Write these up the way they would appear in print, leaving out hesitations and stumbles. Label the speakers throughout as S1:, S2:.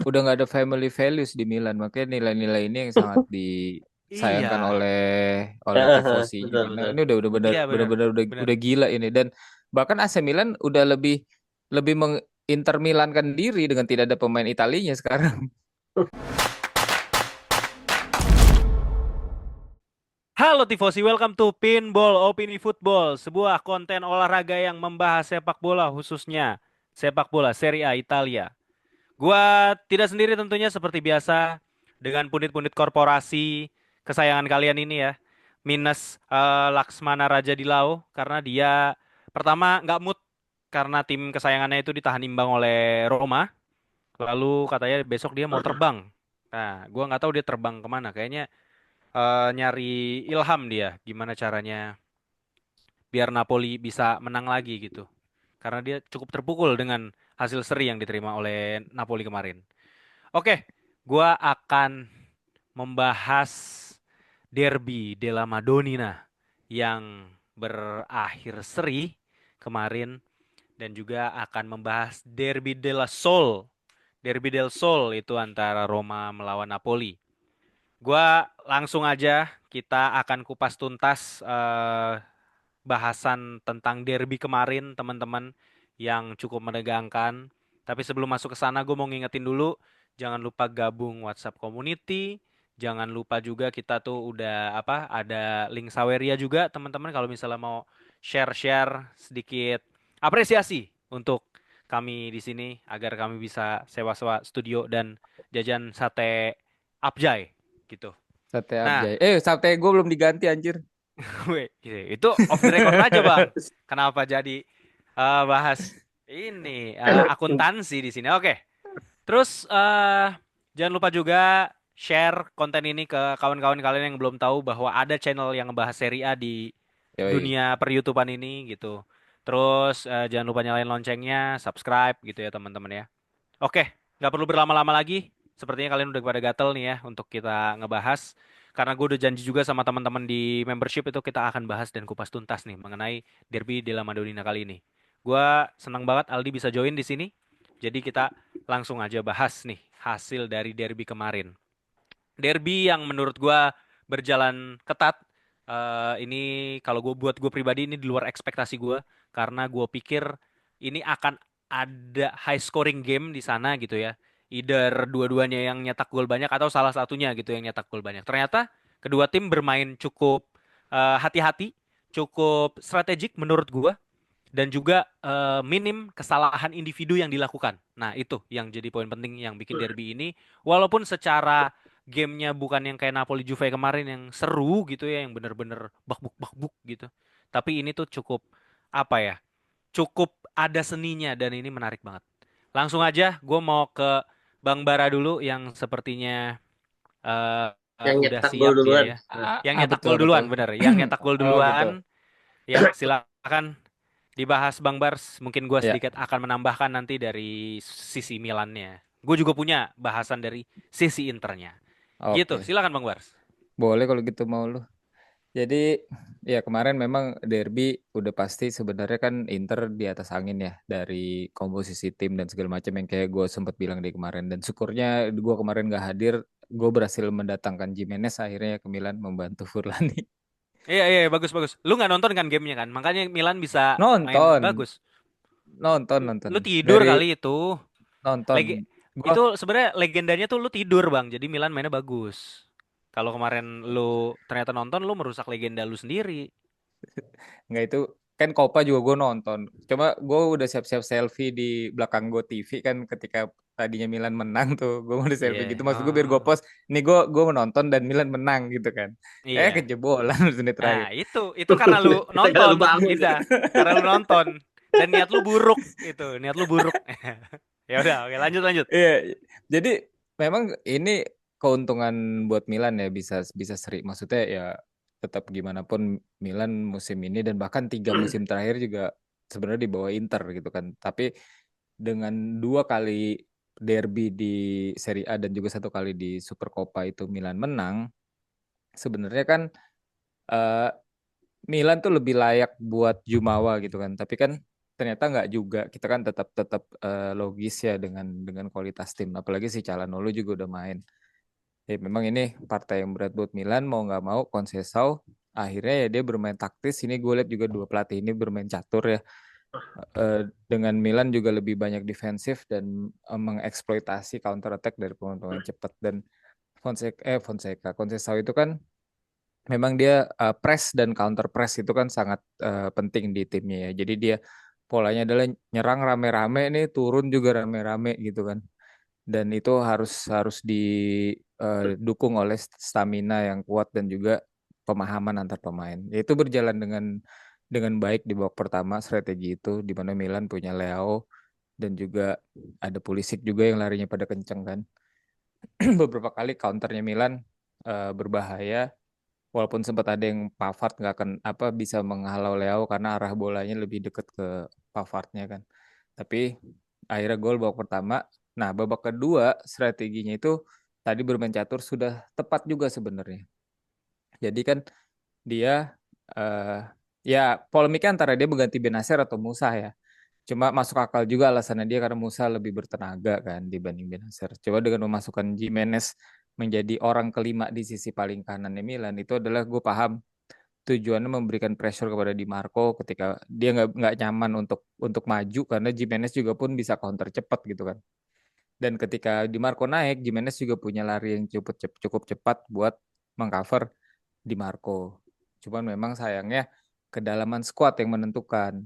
S1: udah nggak ada family values di Milan, makanya nilai-nilai ini yang sangat disayangkan
S2: Iya,
S1: oleh tifosinya
S2: betul
S1: karena
S2: betul.
S1: ini udah benar
S2: Iya benar,
S1: benar
S2: benar.
S1: udah gila ini dan bahkan AC Milan udah lebih lebih menginter Milankan diri dengan tidak ada pemain Italinya sekarang.
S2: Halo Tifosi, welcome to Pinball Opini Football, sebuah konten olahraga yang membahas sepak bola khususnya sepak bola Serie A Italia. Gua tidak sendiri tentunya seperti biasa dengan pundit-pundit korporasi kesayangan kalian ini ya. Minus Laksmana Raja Dilau karena dia pertama nggak mood karena tim kesayangannya itu ditahan imbang oleh Roma. Lalu katanya besok dia mau terbang. Nah, gua nggak tahu dia terbang kemana. Kayaknya nyari ilham dia gimana caranya biar Napoli bisa menang lagi gitu. Karena dia cukup terpukul dengan hasil seri yang diterima oleh Napoli kemarin. Oke, gua akan membahas Derby della Madonnina yang berakhir seri kemarin dan juga akan membahas Derby della Sol. Derby del Sol itu antara Roma melawan Napoli. Gua langsung aja kita akan kupas tuntas bahasan tentang derby kemarin teman-teman yang cukup menegangkan. Tapi sebelum masuk ke sana gue mau ngingetin dulu jangan lupa gabung WhatsApp community. Jangan lupa juga kita tuh udah apa ada link Saweria juga teman-teman kalau misalnya mau share-share sedikit apresiasi untuk kami di sini agar kami bisa sewa-sewa studio dan jajan sate Abjay gitu.
S1: Sate
S2: Nah,
S1: Abjay. Sate gue belum diganti anjir.
S2: weh, itu off the record aja bang. Kenapa jadi bahas ini akuntansi di sini? Oke. Terus jangan lupa juga share konten ini ke kawan-kawan kalian yang belum tahu bahwa ada channel yang ngebahas seri A di
S1: Yoi.
S2: dunia per-YouTubean ini gitu. Terus jangan lupa nyalain loncengnya, subscribe gitu ya teman-teman ya. Oke, nggak perlu berlama-lama lagi. Sepertinya kalian udah pada gatel nih ya untuk kita ngebahas. Karena gue udah janji juga sama teman-teman di membership itu kita akan bahas dan kupas tuntas nih mengenai Derby della Madonnina kali ini. Gue senang banget Aldi bisa join di sini. Jadi kita langsung aja bahas nih hasil dari Derby kemarin. Derby yang menurut gue berjalan ketat. Ini kalau buat gue pribadi ini di luar ekspektasi gue karena gue pikir ini akan ada high scoring game di sana gitu ya. Either dua-duanya yang nyetak gol banyak atau salah satunya gitu yang nyetak gol banyak. Ternyata kedua tim bermain cukup hati-hati, cukup strategik menurut gue dan juga minim kesalahan individu yang dilakukan. Nah, itu yang jadi poin penting yang bikin derby ini walaupun secara gamenya bukan yang kayak Napoli Juve kemarin yang seru gitu ya, yang bener-bener bakbuk-bakbuk gitu. Tapi ini tuh cukup apa ya? Cukup ada seninya dan ini menarik banget. Langsung aja, gue mau ke Bang Bara dulu yang sepertinya
S3: Yang
S2: udah
S3: nyetak gol
S2: siap dia
S3: duluan.
S2: ya.
S1: Ah,
S2: Yang
S1: ah,
S2: nyetak
S1: betul
S2: gol
S1: betul.
S2: duluan, bener. Yang nyetak gol
S1: Oh gitu.
S2: duluan. Ya, silakan dibahas Bang Bars. Mungkin gue
S1: Ya,
S2: sedikit akan menambahkan nanti dari sisi Milannya. Gue juga punya bahasan dari sisi Internya. Gitu,
S1: oke.
S2: silakan Bang Bars.
S1: Boleh kalau gitu mau lu. Jadi ya kemarin memang derby udah pasti sebenarnya kan Inter di atas angin ya dari komposisi tim dan segala macam yang kayak gue sempat bilang di kemarin dan syukurnya gue kemarin gak hadir, gue berhasil mendatangkan Jimenez akhirnya ke Milan membantu Furlani.
S2: Iya, iya, bagus, bagus. Lu nggak nonton kan gamenya kan? Makanya Milan bisa main
S1: Nonton,
S2: bagus.
S1: nonton
S2: Lu tidur
S1: dari
S2: kali itu.
S1: nonton. Gue
S2: Itu sebenarnya legendanya tuh lu tidur, Bang. Jadi Milan mainnya bagus. Kalau kemarin lu ternyata nonton, lu merusak legenda lu sendiri.
S1: nggak itu kan Copa juga gue nonton. Cuma gue udah siap-siap selfie di belakang gue TV kan ketika tadinya Milan menang tuh. Gue mau di selfie
S2: Iya.
S1: gitu. Maksud gue biar gue
S2: Oh.
S1: post. Nih gue menonton dan Milan menang gitu kan.
S2: Iya.
S1: Kejebolan menit
S2: Nah,
S1: terakhir.
S2: itu karena lu
S3: Kita gak
S2: nonton,
S3: lupa bangun.
S2: Ida. Karena lu nonton dan niat lu buruk itu, niat lu buruk. Ya udah, oke lanjut lanjut.
S1: Iya, jadi memang ini keuntungan buat Milan ya bisa bisa seri. Maksudnya ya tetap gimana pun Milan musim ini dan bahkan 3 musim terakhir juga sebenarnya di bawah Inter gitu kan. Tapi dengan 2 kali derby di Serie A dan juga 1 kali di Supercoppa itu Milan menang, sebenarnya kan eh, Milan tuh lebih layak buat Jumawa gitu kan. Tapi kan ternyata nggak juga. Kita kan tetap tetap logis ya dengan kualitas tim. Apalagi si Calhanoglu juga udah main. Ya memang ini partai yang berat buat Milan, mau nggak mau Conceição akhirnya ya dia bermain taktis. Ini gue lihat juga dua pelatih ini bermain catur ya. Dengan Milan juga lebih banyak defensif dan mengeksploitasi counter attack dari pemain-pemain cepat. Dan Conceição itu kan memang dia press dan counter press itu kan sangat penting di timnya ya. Jadi dia polanya adalah nyerang rame-rame nih, turun juga rame-rame gitu kan. Dan itu harus harus didukung oleh stamina yang kuat dan juga pemahaman antar pemain. Itu berjalan dengan baik di babak pertama strategi itu, di mana Milan punya Leao dan juga ada Pulisic juga yang larinya pada kenceng kan. Beberapa kali counternya Milan berbahaya, walaupun sempat ada yang Pavard nggak akan bisa menghalau Leao karena arah bolanya lebih dekat ke Pavardnya kan. Tapi akhirnya gol babak pertama. Nah, babak kedua strateginya itu tadi bermain catur sudah tepat juga sebenarnya. Jadi kan dia ya polemiknya antara dia mengganti Benacer atau Musa ya. Cuma masuk akal juga alasannya dia karena Musa lebih bertenaga kan dibanding Benacer. Coba dengan memasukkan Jimenez menjadi orang kelima di sisi paling kanannya Milan, itu adalah gue paham tujuannya memberikan pressure kepada Di Marco ketika dia nggak nyaman untuk maju karena Jimenez juga pun bisa counter cepat gitu kan. Dan ketika Di Marco naik, Jimenez juga punya lari yang cukup cepat buat mengcover Di Marco. Cuman memang sayangnya kedalaman squad yang menentukan.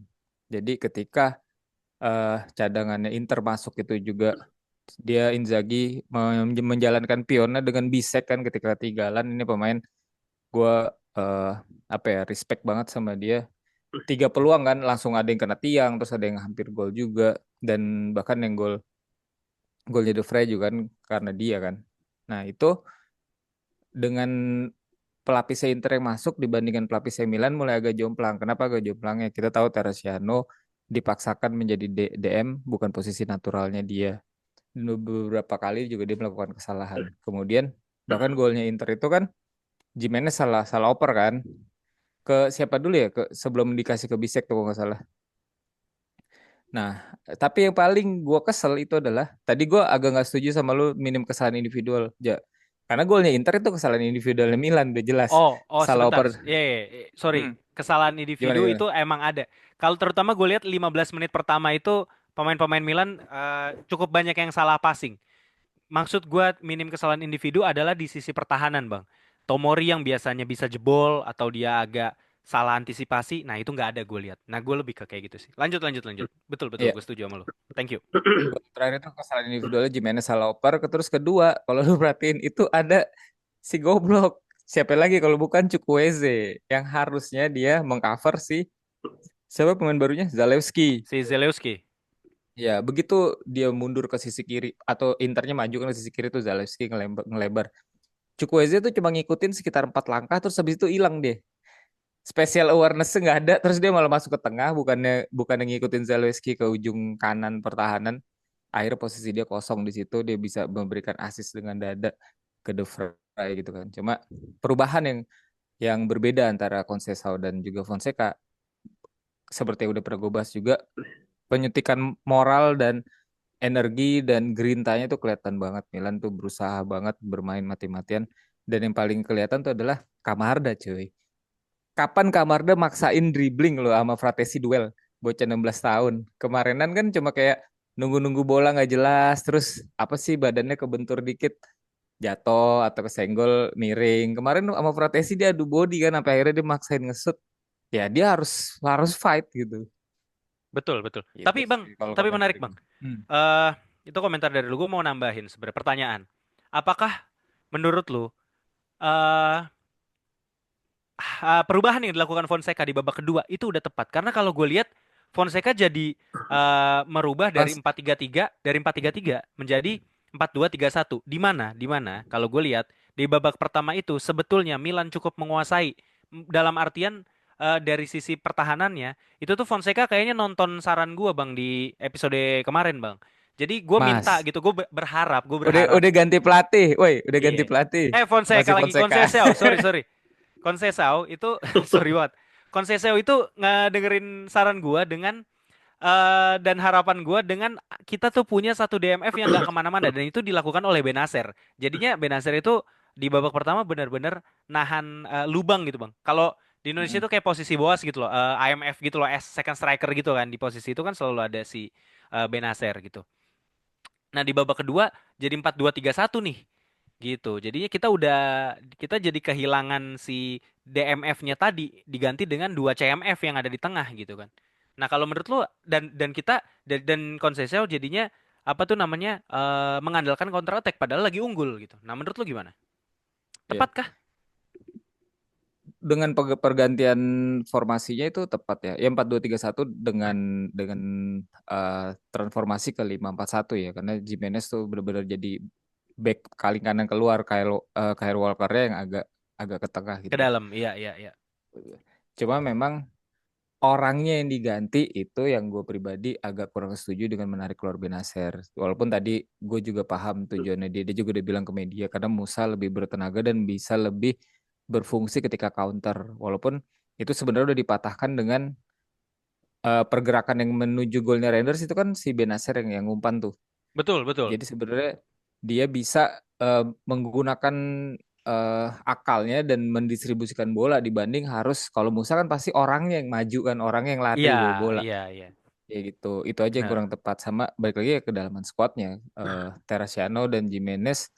S1: Jadi ketika cadangannya Inter masuk itu juga dia Inzaghi menjalankan Piona dengan Bisek kan ketika ketinggalan. Ini pemain gue respect banget sama dia. 3 peluang kan langsung ada yang kena tiang, terus ada yang hampir gol juga, dan bahkan yang golnya De Vrij juga kan karena dia kan. Nah itu dengan pelapisnya Inter yang masuk dibandingkan pelapisnya Milan mulai agak jomplang. Kenapa agak jomplangnya? Kita tahu Teresiano dipaksakan menjadi DM, bukan posisi naturalnya dia. Beberapa kali juga dia melakukan kesalahan. Kemudian bahkan golnya Inter itu kan Jimenez salah salah oper kan. Ke siapa dulu ya? Sebelum dikasih ke Bisek tuh kalau nggak salah. Nah, tapi yang paling gue kesel itu adalah tadi gue agak nggak setuju sama lu minim kesalahan individual, ja. Karena golnya Inter itu kesalahan individualnya Milan udah jelas.
S2: Oh
S1: Salah
S2: sebentar.
S1: oper.
S2: Sorry.
S1: Hmm,
S2: Kesalahan
S1: gimana
S2: individu
S1: gimana?
S2: itu emang ada. Kalau terutama gue lihat 15 menit pertama itu pemain-pemain Milan cukup banyak yang salah passing. Maksud gue minim kesalahan individu adalah di sisi pertahanan, Bang. Tomori yang biasanya bisa jebol atau dia agak salah antisipasi, nah itu nggak ada gue lihat. Nah gue lebih ke kayak gitu sih. Lanjut, lanjut, lanjut. Betul, betul,
S1: Iya,
S2: gue setuju sama lo. Thank you.
S1: gol terakhir itu kesalahan individualnya Jimenez salah oper. Terus kedua, kalau lu perhatiin itu ada si goblok. Siapa lagi kalau bukan Chukwueze yang harusnya dia mengcover si siapa pemain barunya Zalewski.
S2: Si Zelewski.
S1: Ya, begitu dia mundur ke sisi kiri atau Internya maju ke sisi kiri tuh Zalewski ngelebar. Chukwueze tuh cuma ngikutin sekitar 4 langkah terus habis itu hilang deh. Special awareness nggak ada, terus dia malah masuk ke tengah, bukannya ngikutin Zalewski ke ujung kanan pertahanan. Akhirnya posisi dia kosong di situ, dia bisa memberikan assist dengan dada ke De Vrij gitu kan. Cuma perubahan yang berbeda antara Conceição dan juga Fonseca, seperti yang udah pernah gue bahas juga, penyuntikan moral dan energi dan grintanya tuh kelihatan banget. Milan tuh berusaha banget bermain mati-matian, dan yang paling kelihatan tuh adalah Camarda cuy. Kapan Camarda maksain dribbling loh sama Fratesi duel bocah 16 tahun. Kemarinan kan cuma kayak nunggu-nunggu bola nggak jelas, terus apa sih badannya kebentur dikit jatuh atau kesenggol miring. Kemarin sama Fratesi dia adu body kan sampai akhirnya dia maksain ngesut. Ya dia harus harus fight gitu.
S2: Betul, betul.
S1: Gitu
S2: Tapi Bang,
S1: sih kalau
S2: tapi
S1: komentar
S2: menarik
S1: gue.
S2: Bang.
S1: Hmm.
S2: eh itu komentar dari lu, gue mau nambahin sebenarnya pertanyaan. Apakah menurut lu eh perubahan yang dilakukan Fonseca di babak kedua itu udah tepat? Karena kalau gue lihat Fonseca jadi merubah dari
S1: Mas,
S2: 4-3-3 menjadi 4-2-3-1. Di mana? Di mana? Kalau gue lihat di babak pertama itu sebetulnya Milan cukup menguasai. Dalam artian dari sisi pertahanannya itu tuh Fonseca kayaknya nonton saran gue Bang di episode kemarin Bang. Jadi gue minta
S1: Mas,
S2: gitu, gue
S1: udah
S2: berharap.
S1: udah ganti pelatih, woi, udah ganti
S2: Iya.
S1: pelatih.
S2: Fonseca
S1: Masih
S2: lagi,
S1: Fonseca.
S2: Conceição, sorry, sorry. Conceição itu sorry banget. Conceição itu ngedengerin saran gua dengan Dan harapan gue dengan kita tuh punya satu DMF yang nggak kemana-mana dan itu dilakukan oleh Benacer. Jadinya Benacer itu di babak pertama benar-benar nahan lubang gitu bang. Kalau di Indonesia
S1: Mm-mm.
S2: itu kayak posisi boas gitu loh, IMF gitu loh, second striker gitu kan di posisi itu kan selalu ada si Benacer gitu. Nah di babak kedua jadi 4-2-3-1 nih gitu. Jadinya kita jadi kehilangan si DMF-nya tadi diganti dengan dua CMF yang ada di tengah gitu kan. Nah, kalau menurut lo dan kita dan Conceição jadinya apa tuh namanya mengandalkan counter attack padahal lagi unggul gitu. Nah, menurut lo gimana?
S1: Iya.
S2: Tepatkah?
S1: Dengan pergantian formasinya itu tepat ya. Ya 4-2-3-1 dengan transformasi ke 5-4-1 ya, karena Jimenez tuh benar-benar jadi back paling kanan keluar, Kyle Walker yang agak agak ke tengah
S2: Ke
S1: gitu.
S2: dalam. Iya, iya, iya.
S1: Cuma memang orangnya yang diganti itu yang gue pribadi agak kurang setuju dengan menarik keluar Benacer. Walaupun tadi gue juga paham tujuannya dia juga udah bilang ke media karena Musa lebih bertenaga dan bisa lebih berfungsi ketika counter. Walaupun itu sebenarnya udah dipatahkan dengan pergerakan yang menuju golnya Rangers itu kan si Benacer yang ngumpan tuh.
S2: Betul, betul.
S1: Jadi sebenarnya dia bisa menggunakan akalnya dan mendistribusikan bola dibanding harus kalau Musa kan pasti orangnya yang maju kan, orangnya yang lari
S2: Iya,
S1: bawa bola.
S2: iya, iya.
S1: Ya gitu. Itu aja yang
S2: Benar.
S1: kurang tepat sama balik lagi ya kedalaman squadnya. Teresiano dan Jimenez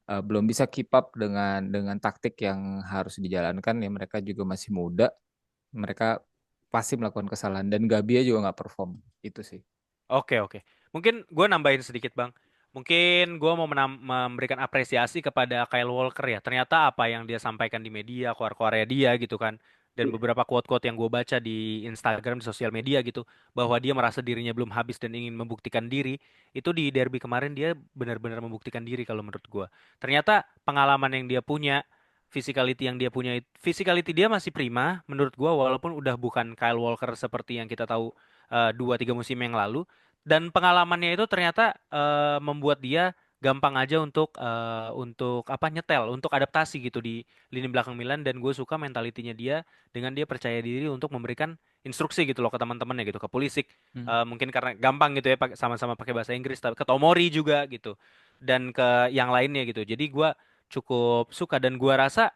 S1: belum bisa keep up dengan taktik yang harus dijalankan ya mereka juga masih muda. Mereka pasti melakukan kesalahan dan Gabia juga nggak perform. Itu sih.
S2: Oke, oke. Mungkin gue nambahin sedikit, Bang. Mungkin gue mau memberikan apresiasi kepada Kyle Walker ya. Ternyata apa yang dia sampaikan di media, keluar-keluarnya dia gitu kan. Dan beberapa quote-quote yang gue baca di Instagram, di sosial media gitu. Bahwa dia merasa dirinya belum habis dan ingin membuktikan diri. Itu di derby kemarin dia benar-benar membuktikan diri kalau menurut gue. Ternyata pengalaman yang dia punya, physicality dia masih prima menurut gue. Walaupun udah bukan Kyle Walker seperti yang kita tahu 2-3 musim yang lalu dan pengalamannya itu ternyata membuat dia gampang aja untuk apa nyetel, untuk adaptasi gitu di lini belakang Milan dan gue suka mentalitinya dia dengan dia percaya diri untuk memberikan instruksi gitu loh ke teman-temannya gitu, ke Pulisic.
S1: Hmm.
S2: Mungkin karena gampang gitu ya sama-sama pakai bahasa Inggris tapi ke Tomori juga gitu dan ke yang lainnya gitu. Jadi gue cukup suka dan gue rasa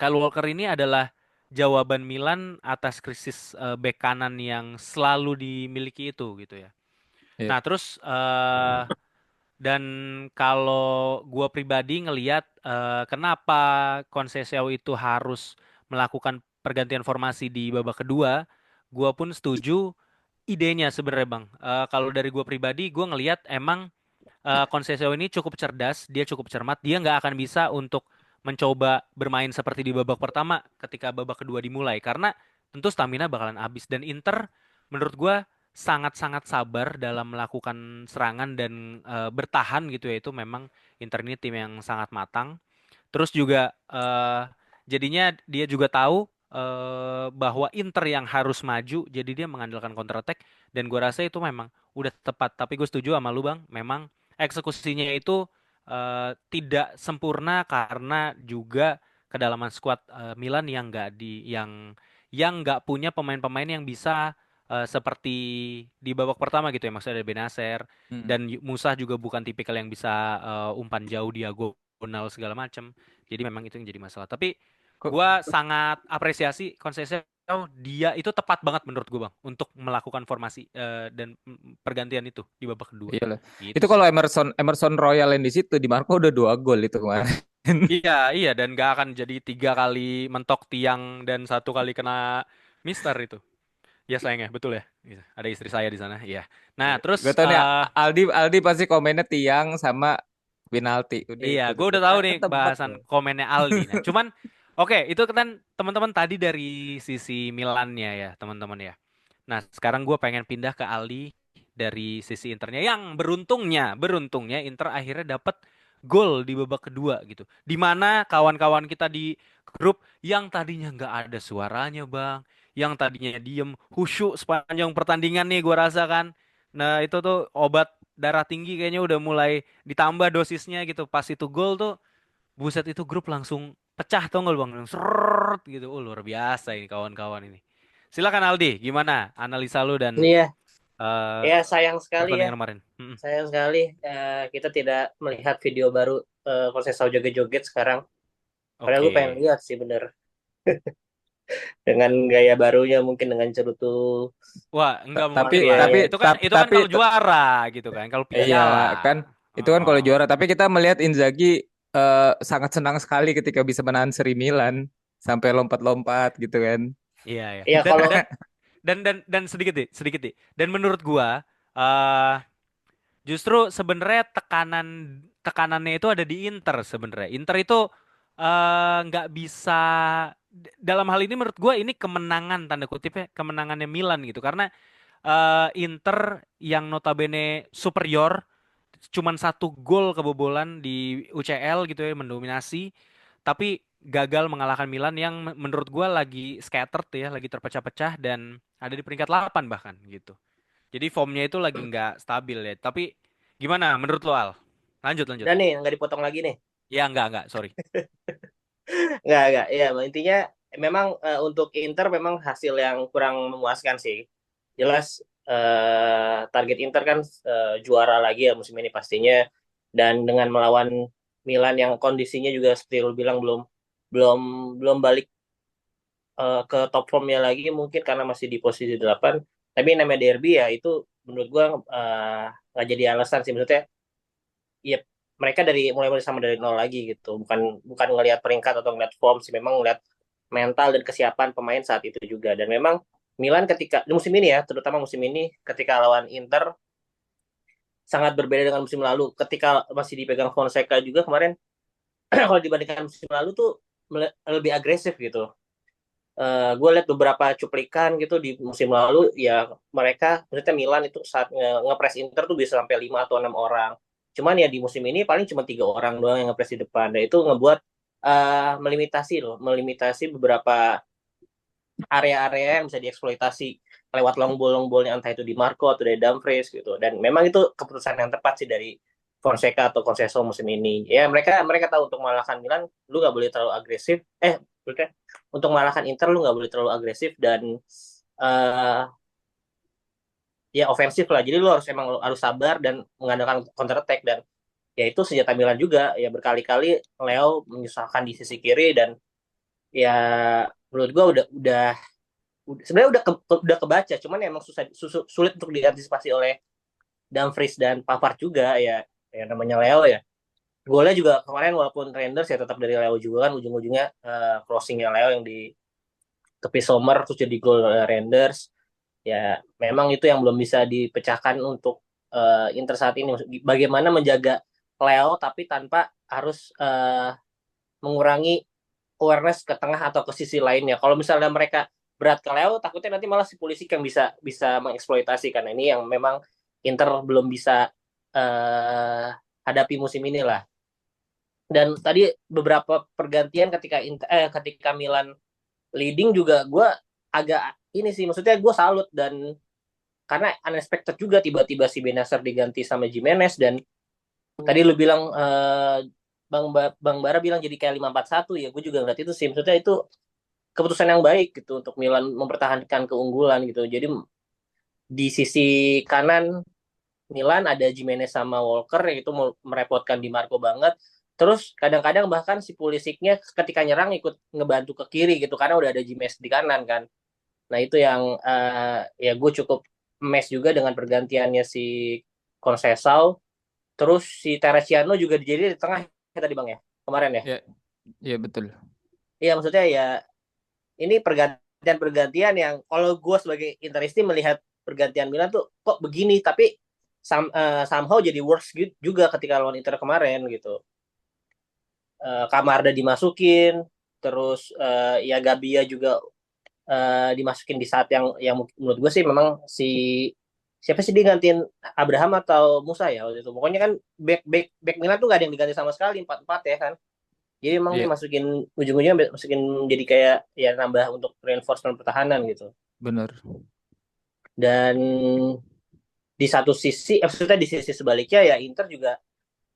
S2: Kyle Walker ini adalah jawaban Milan atas krisis bek kanan yang selalu dimiliki itu gitu ya.
S1: Ya.
S2: Nah, terus dan kalau gua pribadi ngelihat kenapa Conceição itu harus melakukan pergantian formasi di babak kedua, gua pun setuju idenya sebenarnya Bang. Kalau dari gua pribadi, gua ngelihat emang Conceição ini cukup cerdas, dia cukup cermat, dia nggak akan bisa untuk mencoba bermain seperti di babak pertama ketika babak kedua dimulai karena tentu stamina bakalan habis dan Inter menurut gua sangat-sangat sabar dalam melakukan serangan dan bertahan gitu ya itu memang Inter ini tim yang sangat matang. Terus juga jadinya dia juga tahu bahwa Inter yang harus maju, jadi dia mengandalkan counter attack dan gua rasa itu memang udah tepat. Tapi gue setuju sama lu bang, memang eksekusinya itu tidak sempurna karena juga kedalaman skuad Milan yang nggak di yang nggak punya pemain-pemain yang bisa seperti di babak pertama gitu ya maksudnya ada Benacer
S1: Mm-mm.
S2: dan Musa juga bukan tipikal yang bisa umpan jauh diagonal segala macam. Jadi memang itu yang jadi masalah. Tapi
S1: Kok
S2: gua sangat apresiasi Conceição dia itu tepat banget menurut gua bang untuk melakukan formasi dan pergantian itu di babak kedua.
S1: iyalah.
S2: Gitu
S1: Itu kalau
S2: sih.
S1: Emerson Emerson Royal yang di situ di Marco udah 2 gol itu kemarin.
S2: Iya, iya dan gak akan jadi 3 kali mentok tiang dan 1 kali kena Mister itu. Ya sayangnya, betul ya. Iya, ada istri saya di sana. Iya. Nah, terus
S1: Gue tau nih Aldi Aldi pasti komennya tiang sama penalti. Udah
S2: iya,
S1: itu
S2: gue
S1: tetep
S2: udah tahu nih
S1: ketebak.
S2: bahasan komennya Aldi. Nah, cuman oke, itu kan teman-teman tadi dari sisi Milannya ya, teman-teman ya. Nah, sekarang gue pengen pindah ke Aldi dari sisi Internya yang beruntungnya Inter akhirnya dapat gol di babak kedua gitu. Di mana kawan-kawan kita di grup yang tadinya nggak ada suaranya, Bang, yang tadinya diem khusyuk sepanjang pertandingan nih gue rasa kan. Nah, itu tuh obat darah tinggi kayaknya udah mulai ditambah dosisnya gitu. Pas itu gol tuh, buset itu grup langsung pecah tuh nggak bang? Langsung seret gitu. Oh luar biasa ini kawan-kawan ini. Silakan Aldi, gimana analisa lu dan
S3: Iya,
S2: eh,
S3: ya sayang sekali ya.
S2: pertandingan kemarin?
S3: Sayang sekali kita tidak melihat video baru Konsesau joget-joget sekarang. Padahal gue pengen
S2: Oke.
S3: lihat sih bener. Dengan gaya barunya mungkin dengan cerutu.
S2: Wah, enggak
S1: Tapi
S2: mungkin
S3: Iya,
S2: lah.
S1: tapi
S3: iya.
S2: Itu kan
S1: tapi
S2: kalau juara gitu kan, kalau
S1: iya
S2: piala.
S1: kan itu kan kalau
S2: Oh.
S1: juara. Tapi kita melihat Inzaghi sangat senang sekali ketika bisa menahan Seri Milan sampai lompat-lompat gitu kan.
S2: Iya ya.
S3: Iya
S2: Dan
S3: kalau
S2: dan dan sedikit deh. Dan menurut gua eh justru sebenarnya tekanannya itu ada di Inter sebenarnya. Inter itu nggak bisa dalam hal ini menurut gua ini kemenangan tanda kutipnya kemenangannya Milan gitu karena Inter yang notabene superior cuman 1 gol kebobolan di UCL gitu ya mendominasi tapi gagal mengalahkan Milan yang menurut gua lagi scattered ya lagi terpecah-pecah dan ada di peringkat 8 bahkan gitu. Jadi formnya itu lagi nggak stabil ya. Tapi gimana menurut lo Al? Lanjut lanjut.
S3: udah nih nggak dipotong lagi nih.
S2: Ya nggak sorry.
S3: Nggak. Ya intinya memang untuk Inter memang hasil yang kurang memuaskan sih. Jelas target Inter kan juara lagi ya musim ini pastinya. Dan dengan melawan Milan yang kondisinya juga seperti lu bilang belum belum balik ke top formnya lagi mungkin karena masih di posisi 8. Tapi namanya derby ya itu menurut gua nggak jadi alasan sih maksudnya. Ya mereka mulai sama dari nol lagi gitu. Bukan bukan ngelihat peringkat atau ngelihat form sih, memang ngelihat mental dan kesiapan pemain saat itu juga. Dan memang Milan ketika di musim ini ya, terutama musim ini ketika lawan Inter sangat berbeda dengan musim lalu. Ketika masih dipegang Fonseca juga kemarin kalau dibandingkan musim lalu tuh lebih agresif gitu. Gue lihat beberapa cuplikan gitu di musim lalu ya mereka maksudnya Milan itu saat ngepres Inter tuh bisa sampai 5 atau 6 orang. Cuman ya di musim ini paling cuma 3 orang doang yang ngepres di depan. Dan itu ngebuat melimitasi beberapa area-area yang bisa dieksploitasi lewat long ballnya entah itu di Marco atau dari Dumfries gitu. Dan memang itu keputusan yang tepat sih dari Fonseca atau Conceição musim ini. Ya mereka mereka tahu untuk mengalahkan Milan, lu nggak boleh terlalu agresif. Bukan. Untuk mengalahkan Inter lu nggak boleh terlalu agresif dan uh, ya ofensif lah. Jadi lu harus emang harus sabar dan mengandalkan counter attack dan ya itu senjata Milan juga ya berkali-kali Leo menyusahkan di sisi kiri dan ya menurut gua sebenarnya udah kebaca cuman ya emang sulit untuk diantisipasi oleh Dumfries dan Pavard juga ya namanya Leo ya. Golnya juga kemarin walaupun Renders ya tetap dari Leo juga kan ujung-ujungnya crossingnya Leo yang di tepi Sommer terus jadi gol Renders. Ya memang itu yang belum bisa dipecahkan untuk Inter saat ini. Bagaimana menjaga Leo tapi tanpa harus mengurangi awareness ke tengah atau ke sisi lainnya. Kalau misalnya mereka berat ke Leo, takutnya nanti malah si polisi yang bisa bisa mengeksploitasi karena ini yang memang Inter belum bisa hadapi musim ini lah. Dan tadi beberapa pergantian ketika Milan leading juga gue agak ini sih maksudnya gue salut dan karena unexpected juga tiba-tiba si Benacer diganti sama Jimenez dan tadi lu bilang Bang Bara bilang jadi kayak 5-4-1 ya gue juga ngeliat itu sih maksudnya itu keputusan yang baik gitu untuk Milan mempertahankan keunggulan gitu jadi di sisi kanan Milan ada Jimenez sama Walker yang itu merepotkan Di Marco banget. Terus kadang-kadang bahkan si Pulisicnya ketika nyerang ikut ngebantu ke kiri gitu karena udah ada Jimenez di kanan kan. Nah itu yang ya gue cukup mes juga dengan pergantiannya si Conceição. Terus si Teresiano juga jadi di tengah ya tadi bang ya kemarin ya.
S1: Ya, ya betul.
S3: Iya maksudnya ya ini pergantian-pergantian yang kalau gue sebagai Interisti melihat pergantian Milan tuh kok begini tapi somehow jadi worse juga ketika lawan Inter kemarin gitu. Kamarda dimasukin, terus ya Gabia juga dimasukin di saat yang menurut gue sih memang siapa sih digantiin Abraham atau Musa ya waktu itu. Pokoknya kan back Milan tuh gak ada yang diganti sama sekali 4-4 ya kan. Jadi emang
S1: Iya,
S3: masukin ujung-ujungnya masukin jadi kayak ya nambah untuk reinforcement pertahanan gitu.
S1: benar.
S3: Dan di satu sisi, maksudnya di sisi sebaliknya ya Inter juga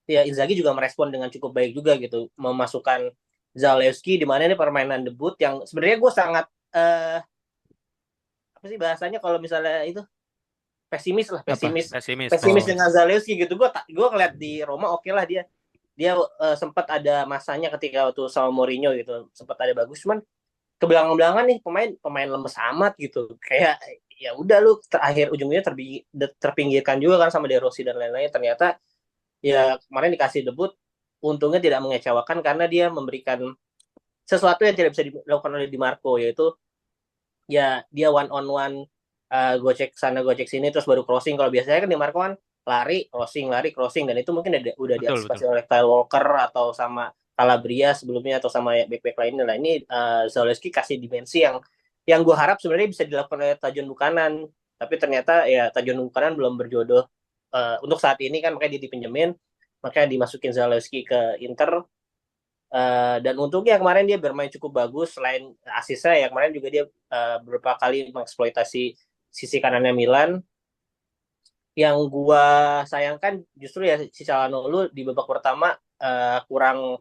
S3: ya Inzaghi juga merespon dengan cukup baik juga gitu, memasukkan Zalewski di mana ini permainan debut yang sebenarnya gue sangat apa sih bahasanya kalau misalnya itu pesimis lah,
S1: Apa?
S2: Pesimis,
S3: pesimis
S1: Oh,
S3: dengan Zalewski gitu. Gue ngeliat di Roma oke lah dia sempat ada masanya ketika waktu sama Mourinho gitu sempat ada bagus, cuman ke belakang-belakangan nih pemain lemes amat gitu, kayak ya udah lu terakhir ujungnya terpinggirkan juga kan sama De Rossi dan lain-lain. Ternyata ya kemarin dikasih debut, untungnya tidak mengecewakan karena dia memberikan sesuatu yang tidak bisa dilakukan oleh Di Marco, yaitu ya dia one on one, gocek sana gocek sini terus baru crossing. Kalau biasanya kan Di Marco kan lari crossing, dan itu mungkin udah
S2: betul betul.
S3: diantisipasi oleh Kyle Walker atau sama Calabria sebelumnya atau sama back-back lainnya lah. Ini Zalewski kasih dimensi yang gue harap sebenarnya bisa dilakukan oleh Tajon Buchanan, tapi ternyata ya Tajon Buchanan belum berjodoh untuk saat ini kan, makanya dia dipinjemin, makanya dimasukin Zalewski ke Inter. Dan untungnya kemarin dia bermain cukup bagus, selain asisnya ya kemarin juga dia beberapa kali mengeksploitasi sisi kanannya Milan. Yang gua sayangkan justru ya si Calhanoglu di babak pertama kurang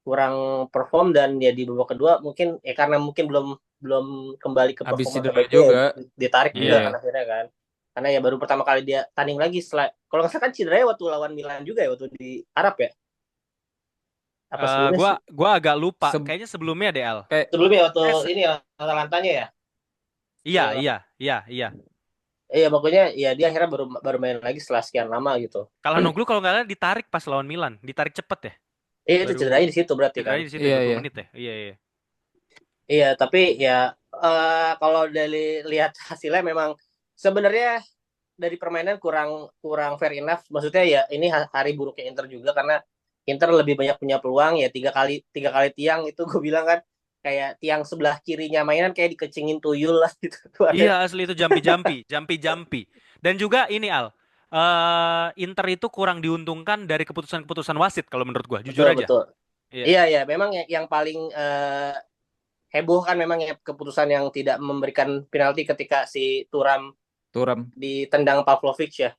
S3: kurang perform, dan ya di babak kedua mungkin karena mungkin belum belum kembali ke
S1: habis
S3: performa
S1: cedera
S3: terbaiknya ya,
S1: juga.
S3: ditarik
S2: Iya.
S3: juga
S1: Iya.
S3: kan akhirnya kan, karena ya baru pertama kali dia tanding lagi setelah, kalau nggak salah kan cederanya waktu lawan Milan juga ya, waktu di Arab ya, apa sebelumnya sih
S2: Gua agak lupa.
S1: Se-
S2: Kayaknya sebelumnya DL.
S1: kayak
S3: sebelumnya waktu
S2: Eh,
S3: ini ya Atalantanya ya.
S2: iya,
S3: Yang
S2: iya, iya, iya.
S3: iya pokoknya ya dia akhirnya baru baru main lagi setelah sekian lama gitu.
S2: Calhanoglu kalau nggak salah ditarik pas lawan Milan, ditarik cepet ya.
S3: Itu
S2: Baru
S3: cederanya di situ berarti kan.
S2: cederanya di situ ya,
S1: iya
S2: 20
S1: iya.
S2: menit ya. Iya, iya.
S3: Iya, tapi ya kalau dari lihat hasilnya memang sebenarnya dari permainan kurang kurang fair enough. Maksudnya ya ini hari buruknya Inter juga, karena Inter lebih banyak punya peluang ya, tiga kali tiang itu gue bilang kan, kayak tiang sebelah kirinya mainan kayak dikecingin tuyul lah gitu.
S2: Iya, asli itu jumpy, jumpy. Dan juga ini Al, Inter itu kurang diuntungkan dari keputusan-keputusan wasit kalau menurut gua, jujur
S3: Betul
S2: aja.
S3: betul.
S2: Iya,
S3: Iya ya, memang yang paling heboh kan memang ya keputusan yang tidak memberikan penalti ketika si Turam
S1: Turam.
S3: ditendang Pavlovic ya.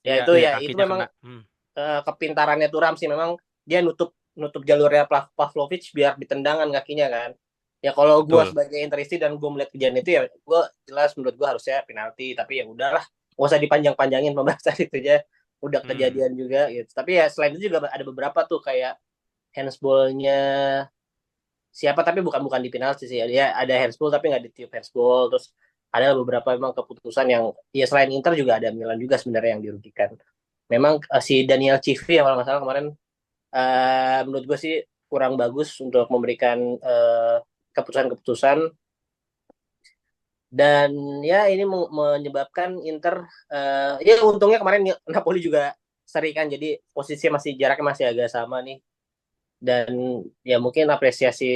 S3: Ya
S2: iya,
S3: itu
S2: iya
S3: ya itu
S2: kakinya
S3: memang
S2: kena.
S3: kepintarannya Turam sih, memang dia nutup nutup jalurnya Pavlovic biar ditendangan kakinya kan. Ya kalau gue
S2: Betul.
S3: sebagai Interisti dan gue melihat kejadian itu ya gue jelas menurut gue harusnya penalti, tapi ya udahlah, nggak usah dipanjang-panjangin pembahasan itu aja, udah
S2: Hmm.
S3: kejadian juga gitu. Tapi ya selain itu juga ada beberapa tuh kayak handsballnya siapa, tapi bukan bukan di penalti sih ya, dia ada handsball tapi nggak ditiup handsball. Terus ada beberapa memang keputusan yang ya selain Inter juga ada Milan juga sebenarnya yang dirugikan. Memang si Daniel Civi ya kalau nggak salah kemarin menurut gue sih kurang bagus untuk memberikan keputusan-keputusan, dan ya ini menyebabkan Inter ya untungnya kemarin Napoli juga seri kan, jadi posisinya masih jaraknya masih agak sama nih. Dan ya mungkin apresiasi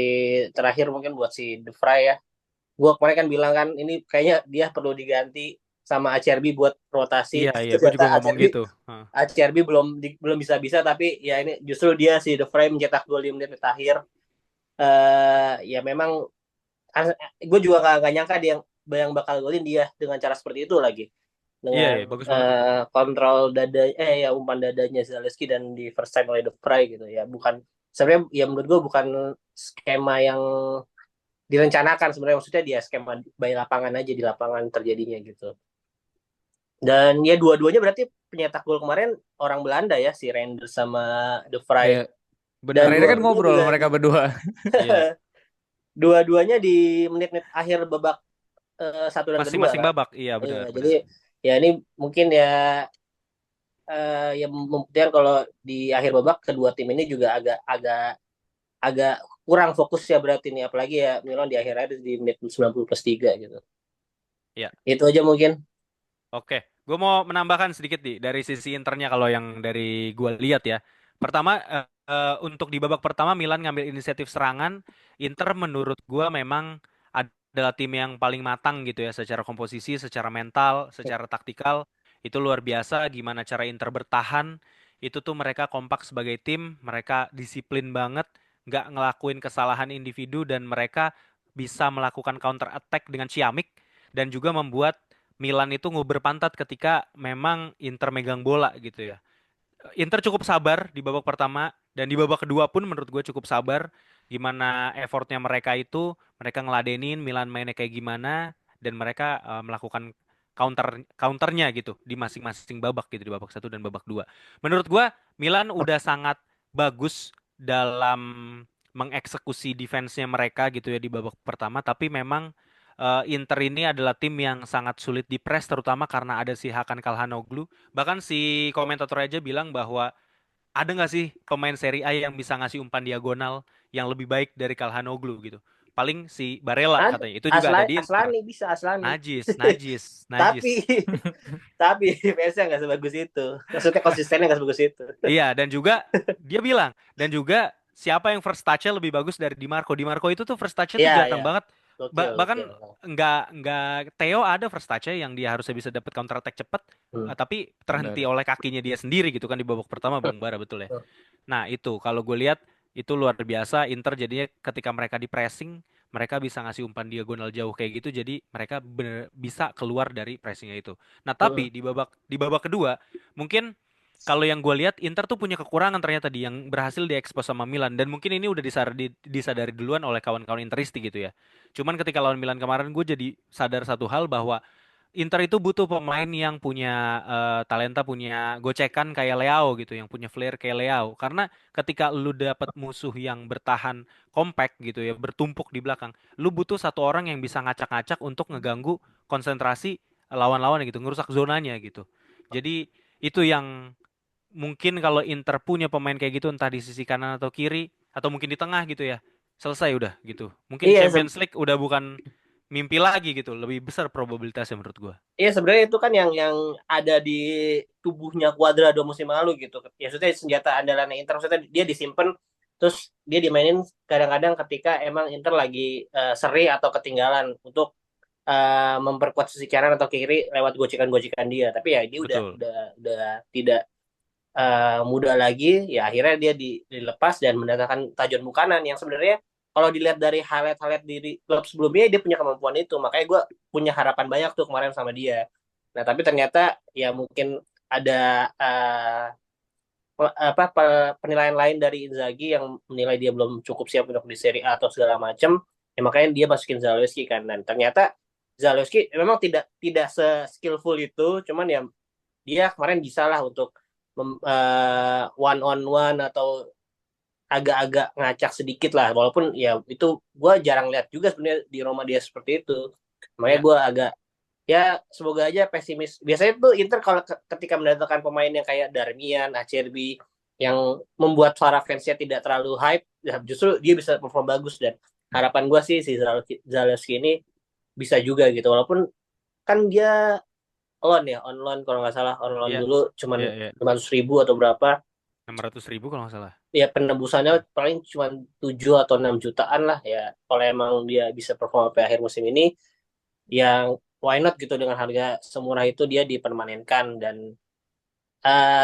S3: terakhir mungkin buat si De Vrij ya. Gue kemarin kan bilang kan ini kayaknya dia perlu diganti sama Acerbi buat rotasi.
S2: Iya, iya, gue juga
S3: Ternyata
S2: ngomong gitu. Heeh.
S3: Acerbi belum bisa-bisa, tapi ya ini justru dia si De Vrij mencetak gol di menit akhir. Ya memang gue juga gak nyangka dia yang bakal golin dia dengan cara seperti itu lagi,
S2: Iya,
S3: dengan
S2: iya, bagus banget itu.
S3: kontrol dada ya umpan dadanya Zalewski dan di first time oleh De Vrij gitu ya, bukan sebenarnya ya menurut gue bukan skema yang direncanakan sebenarnya, maksudnya dia skema by lapangan aja, di lapangan terjadinya gitu. Dan ya dua-duanya berarti penyetak gol kemarin orang Belanda ya, si Reinders sama De Vrij.
S1: Iya.
S2: Benar,
S3: Dan
S1: Terakhir
S2: benar.
S1: kan
S3: dua-duanya
S1: ngobrol
S3: juga
S1: mereka berdua.
S2: Iya,
S3: dua-duanya di menit-menit akhir babak satu dan kedua
S2: masing-masing
S3: kan.
S2: babak. Iya,
S3: Iya,
S2: benar,
S3: jadi
S2: benar.
S3: ya ini mungkin ya yang membuktikan kalau di akhir babak kedua tim ini juga agak agak agak kurang fokus ya berarti nih, apalagi ya Milan di akhir akhir di menit 90+3 gitu.
S2: Iya.
S3: Itu aja mungkin.
S2: Oke, gue mau menambahkan sedikit dari sisi internya kalau yang dari gue lihat ya. Pertama, untuk di babak pertama Milan ngambil inisiatif serangan, Inter menurut gue memang adalah tim yang paling matang gitu ya, secara komposisi, secara mental, secara taktikal. Itu luar biasa gimana cara Inter bertahan. Itu tuh mereka kompak sebagai tim, mereka disiplin banget, nggak ngelakuin kesalahan individu dan mereka bisa melakukan counter attack dengan ciamik dan juga membuat Milan itu nguber pantat ketika memang Inter megang bola gitu ya. Inter cukup sabar di babak pertama dan di babak kedua pun menurut gue cukup sabar gimana effortnya mereka itu mereka ngeladenin Milan mainnya kayak gimana dan mereka melakukan counternya gitu di masing-masing babak gitu, di babak satu dan babak dua. Menurut gua Milan udah sangat bagus dalam mengeksekusi defense-nya mereka gitu ya di babak pertama, tapi memang Inter ini adalah tim yang sangat sulit di press, terutama karena ada si Hakan Calhanoglu. Bahkan si komentator aja bilang bahwa ada nggak sih pemain Serie A yang bisa ngasih umpan diagonal yang lebih baik dari Calhanoglu gitu. Paling si Barella
S3: Ada
S2: katanya. Itu juga ada di Inter.
S3: Aslani bisa Aslani.
S2: Najis, najis, najis.
S3: Tapi tapi PS-nya nggak sebagus itu. Maksudnya konsistennya nggak sebagus itu.
S2: Iya, dan juga dia bilang, dan juga siapa yang first touch-nya lebih bagus dari Di Marco. Di Marco itu tuh first touch-nya tuh
S3: Iya,
S2: jarang
S3: iya.
S2: banget.
S3: Gokil,
S2: Bahkan
S3: gokil.
S2: nggak Theo ada first touch-nya yang dia harusnya bisa dapat counter attack cepet,
S3: Hmm.
S2: tapi terhenti
S1: Benar.
S2: oleh kakinya dia sendiri gitu kan di babak pertama Bang Bara, betul ya. Nah, itu kalau gue lihat itu luar biasa. Inter jadinya ketika mereka di pressing, mereka bisa ngasih umpan diagonal jauh kayak gitu, jadi mereka bener bisa keluar dari pressingnya itu. Nah,
S3: Hmm.
S2: tapi di babak kedua mungkin kalau yang gue lihat Inter tuh punya kekurangan ternyata di yang berhasil diekspos sama Milan, dan mungkin ini udah disadari duluan oleh kawan-kawan Interisti gitu ya. Cuman ketika lawan Milan kemarin gue jadi sadar satu hal bahwa Inter itu butuh pemain yang punya talenta, punya gocekan kayak Leao gitu, yang punya flair kayak Leao. Karena ketika lu dapat musuh yang bertahan compact gitu ya, bertumpuk di belakang, lu butuh satu orang yang bisa ngacak-ngacak untuk ngeganggu konsentrasi lawan-lawan gitu, ngerusak zonanya gitu. Jadi itu yang mungkin kalau Inter punya pemain kayak gitu, entah di sisi kanan atau kiri atau mungkin di tengah gitu ya, selesai udah gitu. Mungkin
S3: Iya,
S2: Champions League udah bukan mimpi lagi gitu, lebih besar probabilitasnya menurut gua.
S3: iya sebenarnya itu kan yang ada di tubuhnya Cuadrado musim lalu gitu. Ya maksudnya senjata andalannya Inter, maksudnya dia disimpan terus dia dimainin kadang-kadang ketika emang Inter lagi seri atau ketinggalan untuk memperkuat sisi kanan atau kiri lewat gocekan-gocekan dia. Tapi ya dia udah
S2: Betul.
S3: udah udah tidak muda lagi, ya akhirnya dia dilepas dan mendatangkan Tajon Buchanan yang sebenarnya kalau dilihat dari highlight-highlight di klub sebelumnya dia punya kemampuan itu, makanya gue punya harapan banyak tuh kemarin sama dia. Nah tapi ternyata ya mungkin ada penilaian lain dari Inzaghi yang menilai dia belum cukup siap untuk di Serie A atau segala macam, ya makanya dia masukin Zalewski kan, dan ternyata Zalewski memang tidak tidak se-skillful itu, cuman ya dia kemarin bisa lah untuk one on one atau agak-agak ngacak sedikit lah, walaupun ya itu gue jarang lihat juga sebenarnya di Roma dia seperti itu, makanya
S2: Ya,
S3: gue agak ya semoga aja pesimis. Biasanya tuh Inter kalau ketika mendatangkan pemain yang kayak Darmian, Acerbi yang membuat para fansnya tidak terlalu hype, ya justru dia bisa perform bagus, dan harapan gue sih si Zalewski ini bisa juga gitu, walaupun kan dia on loan kalau nggak salah, on loan
S2: ya,
S3: dulu cuman
S2: ya, ya.
S3: 500.000 atau berapa,
S2: 600.000 kalau nggak salah.
S3: ya penembusannya paling cuma 7 atau 6 jutaan lah ya, kalau emang dia bisa perform sampai akhir musim ini, yang why not gitu, dengan harga semurah itu dia dipermanenkan, dan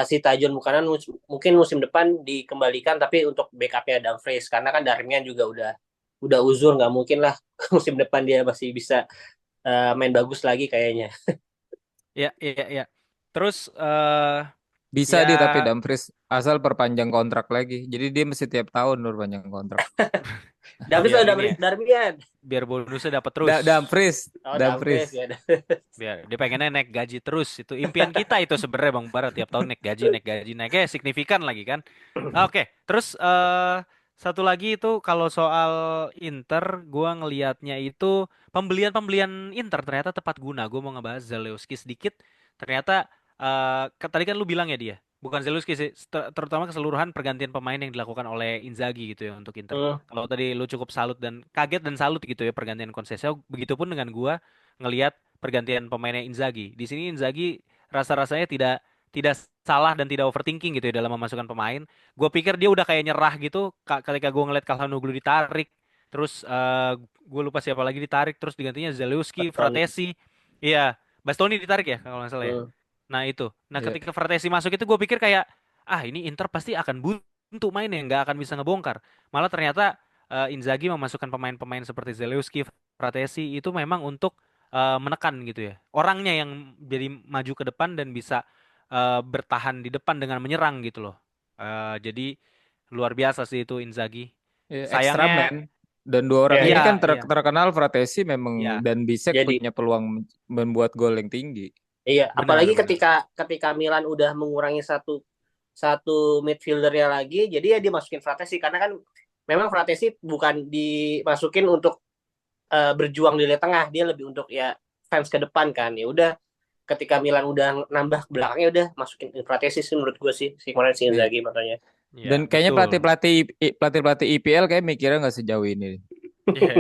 S3: si Tajon Buchanan mungkin musim depan dikembalikan tapi untuk backupnya Dumfries, karena kan Darmian juga udah uzur, nggak mungkin lah musim depan dia masih bisa main bagus lagi kayaknya.
S2: Ya, ya, ya. Terus
S1: Bisa
S2: ya
S1: di tapi Dumfries asal perpanjang kontrak lagi. Jadi dia mesti tiap tahun perpanjang kontrak.
S3: Dumfries
S2: biar
S3: ada
S2: ini ya,
S3: Darmian.
S2: biar bonusnya dapat terus.
S1: Dumfries,
S3: Oh, Dumfries
S1: Dumfries.
S3: ya.
S2: Biar dia pengennya naik gaji terus. Itu impian kita itu sebenarnya Bang Bara, tiap tahun naik gaji, naik gaji, naiknya signifikan lagi kan. Oke, terus satu lagi itu kalau soal Inter, gua ngelihatnya itu pembelian Inter ternyata tepat guna. Gua mau ngebahas Zalewski sedikit. Ternyata tadi kan lu bilang ya dia, bukan Zalewski sih, terutama keseluruhan pergantian pemain yang dilakukan oleh Inzaghi gitu ya untuk Inter.
S3: Hmm.
S2: Kalau tadi lu cukup salut dan kaget dan salut gitu ya pergantian Conceição, begitupun dengan gua ngelihat pergantian pemainnya Inzaghi. Di sini Inzaghi rasa-rasanya tidak tidak salah dan tidak overthinking gitu ya dalam memasukkan pemain. Gue pikir dia udah kayak nyerah gitu ketika gue ngeliat Calhanoglu ditarik, terus gue lupa siapa lagi ditarik, terus digantinya Zalewski,
S3: Bastoni.
S2: Fratesi, iya, Bastoni ditarik ya kalau nggak salah ya.
S3: Hmm.
S2: Nah itu, nah
S1: Iya.
S2: ketika Fratesi masuk itu gue pikir kayak ini Inter pasti akan buntu mainnya, nggak akan bisa ngebongkar. Malah ternyata Inzaghi memasukkan pemain-pemain seperti Zalewski, Fratesi itu memang untuk menekan gitu ya. Orangnya yang jadi maju ke depan dan bisa bertahan di depan dengan menyerang gitu loh. Jadi luar biasa sih itu Inzaghi.
S1: Iya, extra
S2: Sayangnya
S1: man. Dan dua orang
S3: Ya,
S1: ini
S2: Iya,
S3: ya.
S1: kan
S2: iya,
S1: terkenal Fratesi memang
S2: iya,
S1: dan Bisek
S3: Jadi
S1: punya peluang membuat gol yang tinggi.
S3: iya,
S2: benar,
S3: apalagi
S2: benar.
S3: ketika Milan udah mengurangi satu satu midfieldernya lagi, jadi ya dimasukin Fratesi karena kan memang Fratesi bukan dimasukin untuk berjuang di lini tengah, dia lebih untuk ya fans ke depan kan. Ya udah ketika Milan udah nambah ke belakangnya udah masukin Fratesi sih menurut gue sih si kemarin si
S1: Iya.
S3: Inzaghi makanya.
S2: Iya,
S1: Dan kayaknya
S2: betul.
S1: pelatih-pelatih IPL kayak mikirnya nggak sejauh ini.
S2: Iya.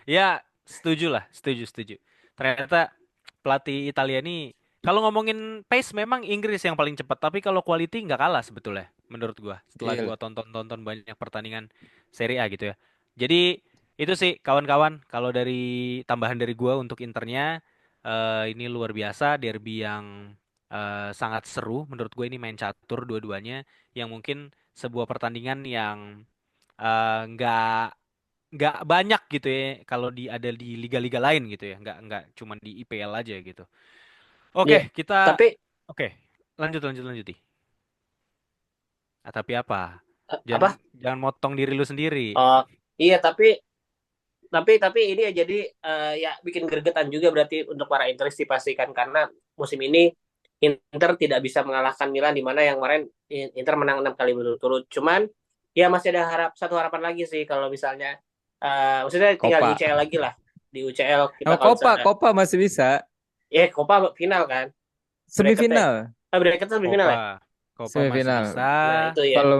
S2: Ya, setuju lah, setuju, setuju. Ternyata pelatih Italia ini, kalau ngomongin pace memang Inggris yang paling cepat, tapi kalau quality nggak kalah sebetulnya, menurut gua. Setelah gua
S1: Iya.
S2: tonton-tonton banyak pertandingan Serie A gitu ya. Jadi itu sih kawan-kawan, kalau dari tambahan dari gua untuk Internya, ini luar biasa, derby yang sangat seru. Menurut gue ini main catur dua-duanya, yang mungkin sebuah pertandingan yang nggak banyak gitu ya kalau ada di liga-liga lain gitu ya, nggak cuman di IPL aja gitu. Oke,
S3: Iya.
S2: kita
S3: Tapi
S2: oke, lanjut lanjut lanjuti. Tapi apa? Jangan
S3: apa?
S2: jangan motong diri lu sendiri.
S3: Oh, iya tapi ini ya jadi ya bikin gregetan juga berarti untuk para Interis dipastikan karena musim ini Inter tidak bisa mengalahkan Milan di mana yang kemarin Inter menang 6 kali berturut-turut. Cuman ya masih ada satu harapan lagi sih kalau misalnya maksudnya tinggal di
S1: Copa.
S3: UCL lagi lah. Di UCL kita
S1: Oh,
S3: kalau
S1: Copa,
S3: misalnya
S1: Copa masih bisa.
S3: ya Copa final kan bracketnya.
S1: Semifinal.
S3: Bracketnya semifinal
S2: Copa,
S3: ya.
S2: Copa masih bisa,
S1: Semifinal.
S3: Nah, itu ya.
S1: Kalau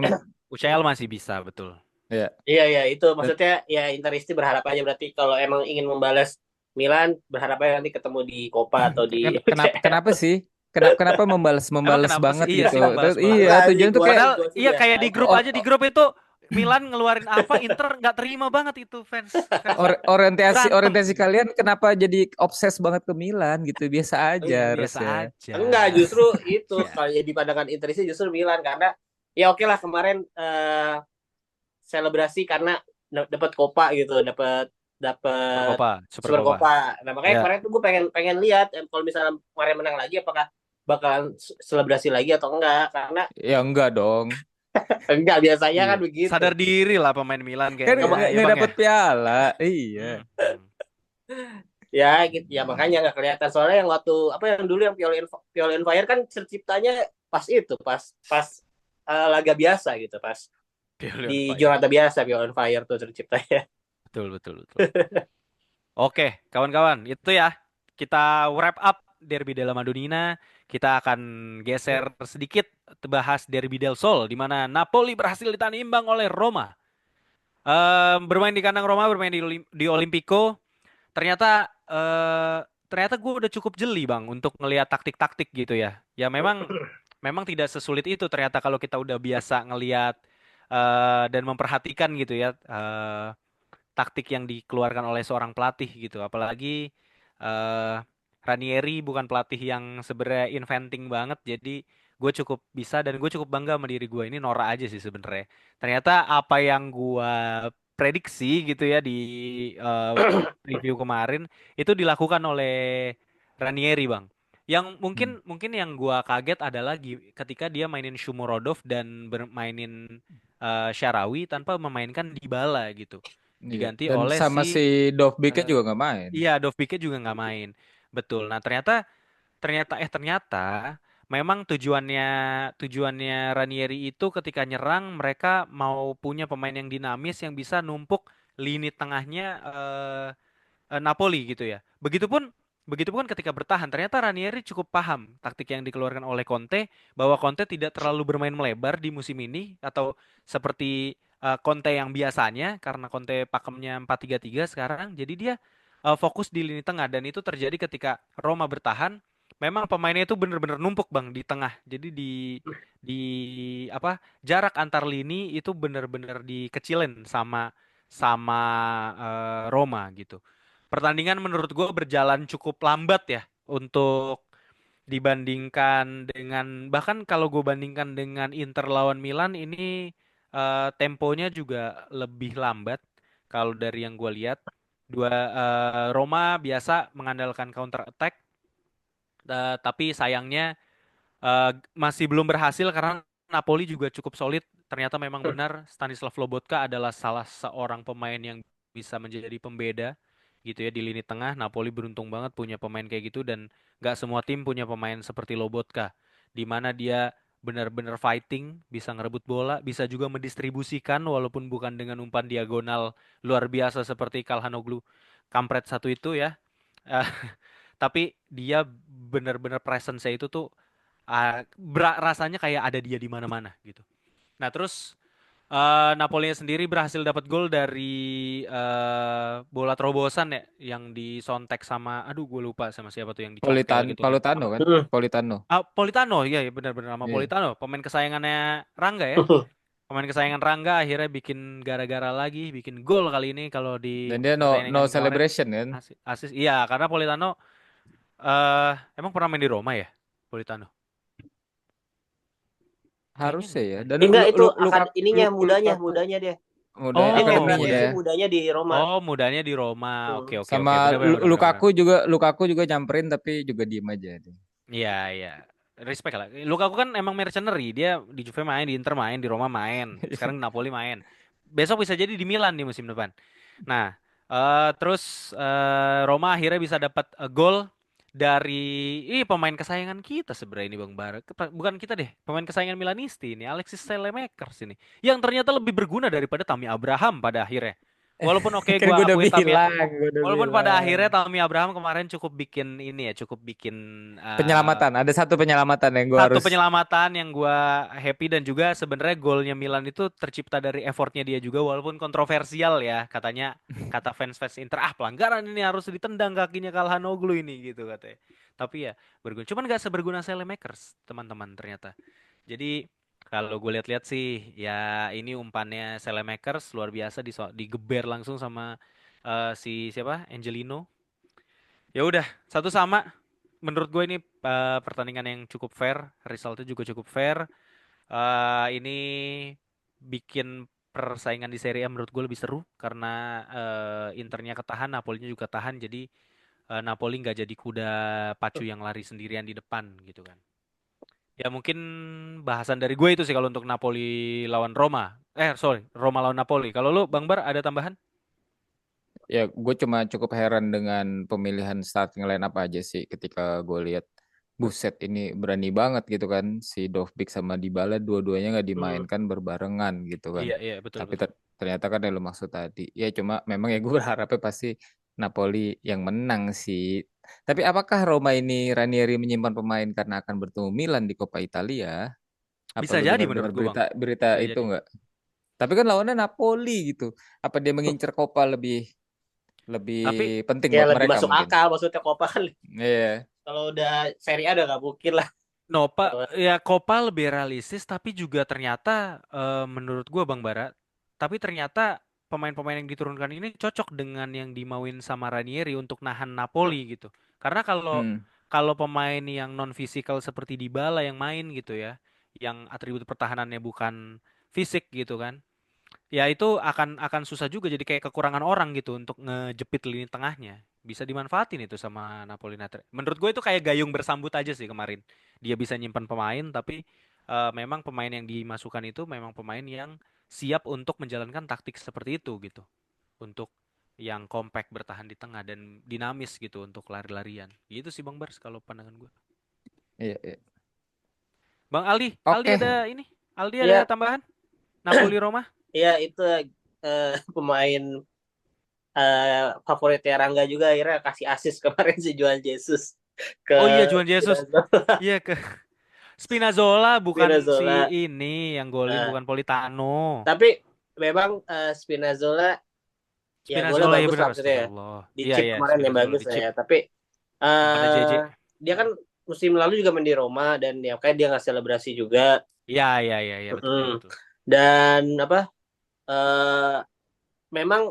S2: UCL masih bisa, betul.
S1: ya.
S3: Iya ya itu
S1: Dan
S3: maksudnya ya Interisti berharap aja berarti kalau emang ingin membalas Milan berharap aja nanti ketemu di Copa atau di
S1: kenapa
S3: UCL.
S1: kenapa sih? Kenapa membalas
S2: Emang
S1: membalas
S2: kenapa sih?
S1: banget
S2: Iya
S1: gitu.
S2: sih membalas banget.
S1: Iya,
S3: Enggak sih
S1: tujuan tuh kayak
S2: Padahal
S3: gua sih
S2: iya
S3: biasa
S2: kayak di
S3: aja.
S2: grup
S1: or-
S2: aja, di grup itu Milan ngeluarin apa, Inter nggak terima banget itu fans fans
S1: orientasi
S2: berantem.
S1: orientasi kalian kenapa jadi obses banget ke Milan gitu? Biasa aja
S2: Iya biasa
S1: harusnya.
S2: aja.
S3: Enggak justru itu
S2: Ya,
S3: kalau di pandangan Interisti justru Milan karena ya oke lah kemarin selebrasi karena dapat Copa gitu, dapat
S2: Super
S3: dapat
S2: Copa, Super
S3: Super
S2: Copa.
S3: Copa. Nah, makanya
S2: Ya.
S3: kemarin tuh gue pengen pengen lihat kalau misalnya kemarin menang lagi apakah bakalan selebrasi lagi atau enggak karena
S1: Ya enggak dong.
S3: enggak biasanya
S2: Iya.
S3: kan begitu.
S2: Sadar diri lah pemain Milan
S1: Kan
S2: kayaknya ya
S1: nggak
S2: Bang ya.
S1: dapet piala. Iya.
S2: Hmm.
S3: Ya gitu ya makanya nggak kelihatan soalnya yang waktu apa yang dulu yang Piala on Fire kan terciptanya pas itu pas pas laga biasa gitu pas
S2: Piala
S3: di
S2: on fire.
S3: Jakarta biasa Piala on Fire tuh terciptanya.
S2: Betul, betul, betul. Oke, kawan-kawan, itu ya. Kita wrap up Derby della Madonnina. Kita akan geser sedikit bahas Derby del Sol, di mana Napoli berhasil ditahan imbang oleh Roma. Bermain di kandang Roma, bermain di Olimpico. Ternyata ternyata gue udah cukup jeli bang untuk ngelihat taktik-taktik gitu ya. Ya memang memang tidak sesulit itu ternyata kalau kita udah biasa ngelihat dan memperhatikan gitu ya taktik yang dikeluarkan oleh seorang pelatih gitu. Apalagi eh Ranieri bukan pelatih yang sebenarnya inventing banget. Jadi gue cukup bisa dan gue cukup bangga sama diri gue. Ini Nora aja sih sebenarnya. Ternyata apa yang gue prediksi gitu ya di eh, review kemarin itu dilakukan oleh Ranieri bang. Yang mungkin
S1: Hmm.
S2: mungkin yang gua kaget adalah ketika dia mainin Shomurodov dan bermainin Syarawi tanpa memainkan Dybala gitu.
S1: Iya.
S2: Diganti
S1: Dan
S2: oleh
S1: sama si Dovbiknya
S2: eh,
S1: juga nggak main.
S2: iya Dovbiknya juga nggak main. Betul. Nah ternyata ternyata memang tujuannya Ranieri itu ketika nyerang mereka mau punya pemain yang dinamis yang bisa numpuk lini tengahnya Napoli gitu ya. Begitupun ketika bertahan ternyata Ranieri cukup paham taktik yang dikeluarkan oleh Conte bahwa Conte tidak terlalu bermain melebar di musim ini atau seperti Conte yang biasanya karena Conte pakemnya 4-3-3 sekarang. Jadi dia fokus di lini tengah dan itu terjadi ketika Roma bertahan. Memang pemainnya itu benar-benar numpuk Bang di tengah. Jadi di apa jarak antar lini itu benar-benar dikecilin sama sama Roma gitu. Pertandingan menurut gue berjalan cukup lambat ya untuk dibandingkan dengan bahkan kalau gue bandingkan dengan Inter lawan Milan ini temponya juga lebih lambat kalau dari yang gue lihat. Roma biasa mengandalkan counter attack tapi sayangnya masih belum berhasil karena Napoli juga cukup solid. Ternyata memang benar Stanislav Lobotka adalah salah seorang pemain yang bisa menjadi pembeda gitu ya di lini tengah. Napoli beruntung banget punya pemain kayak gitu dan nggak semua tim punya pemain seperti Lobotka, di mana dia benar-benar fighting, bisa ngerebut bola, bisa juga mendistribusikan walaupun bukan dengan umpan diagonal luar biasa seperti Calhanoglu kampret satu itu ya. Eh, tapi dia benar-benar presence-nya itu tuh rasanya kayak ada dia di mana-mana gitu. Nah, terus Napoli sendiri berhasil dapat gol dari bola terobosan ya yang disontek sama aduh gue lupa sama siapa tuh yang dicongkel gitu kan.
S1: Politano
S2: Apa?
S1: kan? Politano.
S2: Politano, iya ya benar-benar nama
S1: Iya.
S2: Politano, pemain kesayangannya Rangga ya. Pemain kesayangan Rangga akhirnya bikin gara-gara lagi, bikin gol kali ini kalau di
S1: Dan dia no
S2: pertandingan kemarin
S1: celebration kan?
S2: asis. Iya, karena Politano emang pernah main di Roma ya, Politano. Kayaknya
S1: Harusnya
S2: enggak
S1: ya.
S2: deh.
S1: Dan
S3: Enggak, itu
S1: luka
S3: ininya
S1: Lukaku
S3: mudanya dia.
S1: muda
S2: Oh,
S3: Dia
S1: akademinya
S3: dia
S1: ya.
S3: mudanya di Roma.
S2: oh mudanya di Roma. Oke,
S3: Hmm.
S2: oke, oke.
S1: Sama
S2: Benar, benar, benar, benar, benar.
S1: Lukaku juga nyamperin tapi juga diem aja dia.
S2: Iya, iya. Respect lah. Lukaku kan emang mercenary. Dia di Juve main, di Inter main, di Roma main. Sekarang di Napoli main. Besok bisa jadi di Milan di musim depan. Nah, terus Roma akhirnya bisa dapat gol dari ini pemain kesayangan kita sebenarnya ini Bang Bara. Bukan kita deh, pemain kesayangan Milanisti ini, Alexis Saelemaekers ini. Yang ternyata lebih berguna daripada Tammy Abraham pada akhirnya. Walaupun oke
S1: Kan
S2: gua akuin
S1: gue udah
S2: Walaupun pada
S1: bilang.
S2: akhirnya Tammy Abraham kemarin cukup bikin ini ya, cukup bikin eh,
S1: Penyelamatan, ada satu penyelamatan yang gue
S2: satu
S1: harus.
S2: penyelamatan yang gua happy dan juga sebenarnya golnya Milan itu tercipta dari effortnya dia juga walaupun kontroversial ya katanya kata fans-fans Inter pelanggaran ini harus ditendang kakinya Calhanoglu ini gitu katanya. Tapi ya berguna. Cuman nggak seberguna Saelemaekers teman-teman ternyata. Jadi kalau gue lihat-lihat sih ya ini umpannya Saelemaekers luar biasa digeber langsung sama si siapa Angelino. Ya udah satu sama. Menurut gue ini pertandingan yang cukup fair, resultnya juga cukup fair. Ini bikin persaingan di Serie A menurut gue lebih seru karena Internya ketahan, Napolinya juga tahan, jadi Napoli nggak jadi kuda pacu yang lari sendirian di depan gitu kan. Ya mungkin bahasan dari gue itu sih kalau untuk Napoli lawan Roma. Sorry, Roma lawan Napoli. Kalau lu Bang Bar ada tambahan?
S1: Ya, gue cuma cukup heran dengan pemilihan starting line up aja sih ketika gue lihat buset ini berani banget gitu kan si Dovbyk sama Dybala dua-duanya nggak
S3: Hmm.
S1: dimainkan berbarengan gitu kan.
S2: Iya, iya, betul,
S1: Tapi
S2: betul.
S1: ternyata kan yang lu maksud tadi. Ya cuma memang ya gue berharapnya pasti Napoli yang menang sih. Tapi apakah Roma ini Ranieri menyimpan pemain karena akan bertemu Milan di Coppa Italia? Apa
S2: Bisa
S1: lu
S2: jadi
S1: dengar-dengar
S2: menurut gue Bang.
S1: berita
S2: Bisa
S1: itu
S2: jadi.
S1: nggak? Tapi kan lawannya Napoli gitu. Apa dia mengincar Coppa lebih lebih
S2: Tapi
S1: penting
S3: Ya
S1: buat
S3: lebih
S1: mereka
S3: masuk
S1: mungkin?
S3: akal maksudnya Copa kan.
S1: Iya.
S3: Kalau udah Serie A udah nggak mungkin lah.
S2: Nopa ya Copa lebih realistis tapi juga ternyata menurut gua Bang Bara tapi ternyata pemain-pemain yang diturunkan ini cocok dengan yang dimauin sama Ranieri untuk nahan Napoli gitu. Karena kalau
S1: Hmm.
S2: kalau pemain yang non fisikal seperti Dybala yang main gitu ya, yang atribut pertahanannya bukan fisik gitu kan. Ya itu akan susah juga jadi kayak kekurangan orang gitu untuk ngejepit lini tengahnya. Bisa dimanfaatin itu sama Napoli Natre. Menurut gue itu kayak gayung bersambut aja sih kemarin. Dia bisa nyimpan pemain tapi memang pemain yang dimasukkan itu memang pemain yang siap untuk menjalankan taktik seperti itu gitu. Untuk yang compact bertahan di tengah dan dinamis gitu untuk lari-larian. Gitu sih Bang Bars kalau pandangan gue.
S1: Iya, iya.
S2: Bang Aldi, Aldi
S1: Oke.
S2: ada ini? Aldi ada
S3: Ya,
S2: tambahan? Napoli Roma?
S3: ya itu pemain favoritnya Rangga juga akhirnya kasih assist kemarin si Juan Jesus ke
S2: Oh iya Juan Jesus.
S3: Spinazzola.
S2: Iya ke Spinazzola bukan si
S3: Spinazzola.
S2: ini yang golin
S3: Nah,
S2: bukan Politano.
S3: tapi memang Spinazzola ya golnya
S2: Spinazzola ya
S3: bagus
S2: benar
S3: lah maksudnya ya.
S2: astagfirullah.
S3: Di
S2: Iya
S3: chip
S2: iya
S3: kemarin yang
S2: Spinazzola
S3: bagus
S2: di
S3: lah
S2: chip
S3: ya. Tapi
S2: umpannya JJ.
S3: dia kan musim lalu juga main di Roma dan ya kayak dia nggak selebrasi juga.
S2: Iya iya iya iya betul betul
S3: Mm-mm.
S2: betul.
S3: Dan apa? eh Memang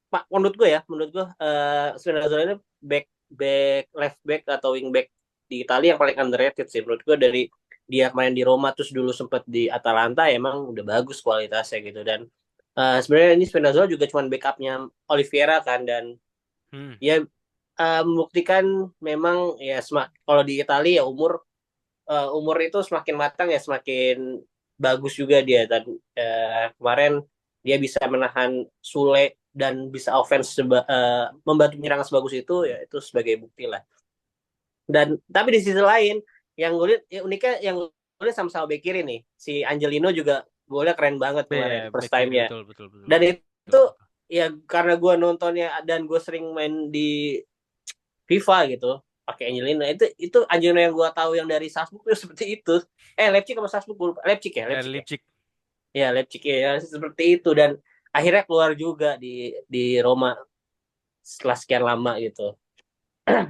S3: Pak menurut gue Spinazzola ini back back left back atau wing back di Italia yang paling underrated sih menurut gue dari dia kemarin di Roma terus dulu sempat di Atalanta emang udah bagus kualitasnya gitu dan sebenarnya ini Spinazzola juga cuma backupnya Oliveira kan dan
S2: Hmm.
S3: ya membuktikan memang ya kalau di Italia ya umur umur itu semakin matang ya semakin bagus juga dia. Dan kemarin dia bisa menahan Sule dan bisa offense membantu menyerang sebagus itu, ya itu sebagai bukti lah. Dan tapi di sisi lain yang gue lihat ya uniknya yang gue lihat sama-sama bek kiri nih, si Angelino juga gue lihat keren banget kemarin
S2: Iya,
S3: first
S2: back kiri
S3: time-nya.
S2: betul betul betul.
S3: Dan
S2: Betul.
S3: itu ya karena gue nontonnya dan gue sering main di FIFA gitu pakai Angelino, itu Angelino yang gue tahu yang dari Salzburg itu seperti itu. Leipzig sama Salzburg, gue lupa. Leipzig ya
S2: Leipzig.
S3: ya Leipzig ya seperti itu. Dan akhirnya keluar juga di Roma setelah sekian lama gitu.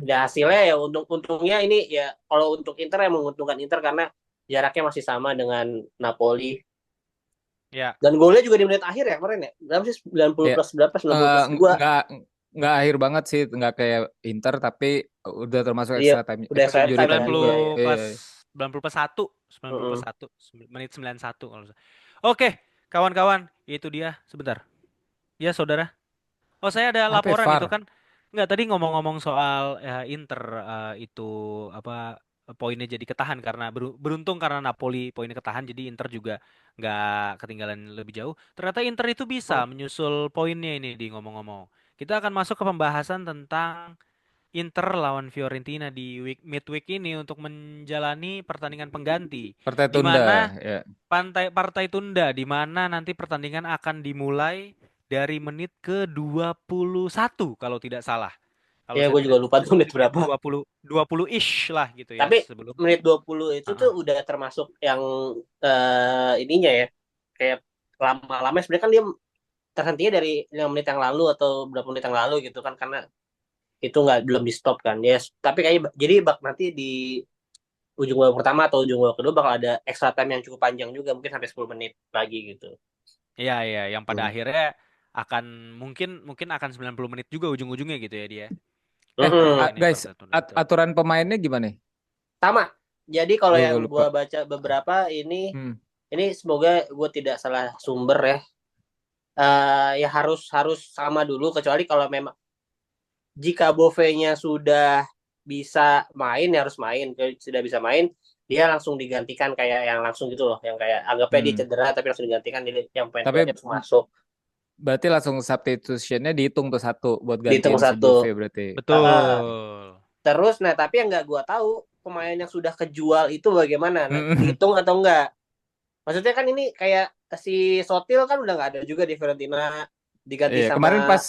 S3: Ya hasilnya ya untungnya ini ya kalau untuk Inter yang menguntungkan Inter karena jaraknya masih sama dengan Napoli.
S2: Ya.
S3: Dan golnya juga di menit akhir ya kemarin ya. Berapa sih 90
S1: Ya,
S3: plus berapa? 90 plus 2.
S1: nggak akhir banget sih, nggak kayak Inter tapi udah termasuk
S3: Iya,
S1: extra time,
S3: udah extra
S1: injury
S3: time
S1: time
S3: kan.
S2: 90
S1: juga.
S3: Iya, iya.
S2: plus
S1: Iya.
S2: 90 plus 1, 90 plus
S3: Mm-mm.
S2: 1, menit 91 kalau nggak salah. Oke, kawan-kawan, itu dia sebentar. Ya, saudara. Oh, saya ada
S1: Apa ya,
S2: laporan
S1: VAR?
S2: itu kan. Nggak, tadi ngomong-ngomong soal Inter itu apa poinnya jadi ketahan karena beruntung karena Napoli poinnya ketahan jadi Inter juga nggak ketinggalan lebih jauh. Ternyata Inter itu bisa menyusul poinnya ini di ngomong-ngomong. Kita akan masuk ke pembahasan tentang Inter lawan Fiorentina di midweek ini untuk menjalani pertandingan pengganti
S1: Partai
S2: di
S1: tunda
S2: mana
S1: ya.
S2: partai tunda di mana nanti pertandingan akan dimulai dari menit ke 21 kalau tidak salah. Kalau
S3: Ya
S2: saya
S3: gue juga
S2: tidak
S3: lupa tuh menit
S2: menit
S3: berapa.
S2: 20 ish lah gitu ya
S3: Tapi
S2: sebelum.
S3: menit 20 itu tuh
S2: Heeh.
S3: udah termasuk yang ininya ya. Kayak lama-lama sebenarnya kan dia terhentinya dari 5 menit yang lalu atau berapa menit yang lalu gitu kan karena itu nggak belum di stop kan. Ya, tapi kayaknya jadi nanti di ujung babak pertama atau ujung babak kedua bakal ada extra time yang cukup panjang juga mungkin sampai 10 menit lagi gitu.
S2: Iya iya yang pada
S3: Hmm.
S2: akhirnya akan mungkin mungkin akan 90 menit juga ujung-ujungnya gitu ya dia.
S3: Mm-mm.
S2: Ini
S1: Guys,
S2: partai tunda itu.
S1: aturan pemainnya gimana nih?
S3: Sama. Jadi kalau
S1: Gue
S3: yang
S1: lupa.
S3: gua baca beberapa
S1: Hmm.
S3: ini semoga gue tidak salah sumber ya. Ya harus harus sama dulu kecuali kalau memang jika Bove-nya sudah bisa main ya harus main. Kalau sudah bisa main dia langsung digantikan kayak yang langsung gitu loh, yang kayak anggapnya dia
S1: Hmm.
S3: cedera tapi langsung digantikan jadi yang
S1: Tapi
S3: pemain-pemainnya langsung masuk.
S1: berarti langsung substitutionnya dihitung tuh satu buat
S3: Dihitung
S1: gantiin si
S3: satu.
S1: Bove berarti.
S2: Betul.
S3: Terus nah tapi yang nggak gua tahu pemain yang sudah kejual itu bagaimana, nah,
S1: Hmm.
S3: dihitung atau enggak. Maksudnya kan ini kayak si Sotil kan udah nggak ada juga di Fiorentina, diganti
S1: Iya,
S3: sama
S1: kemarin pas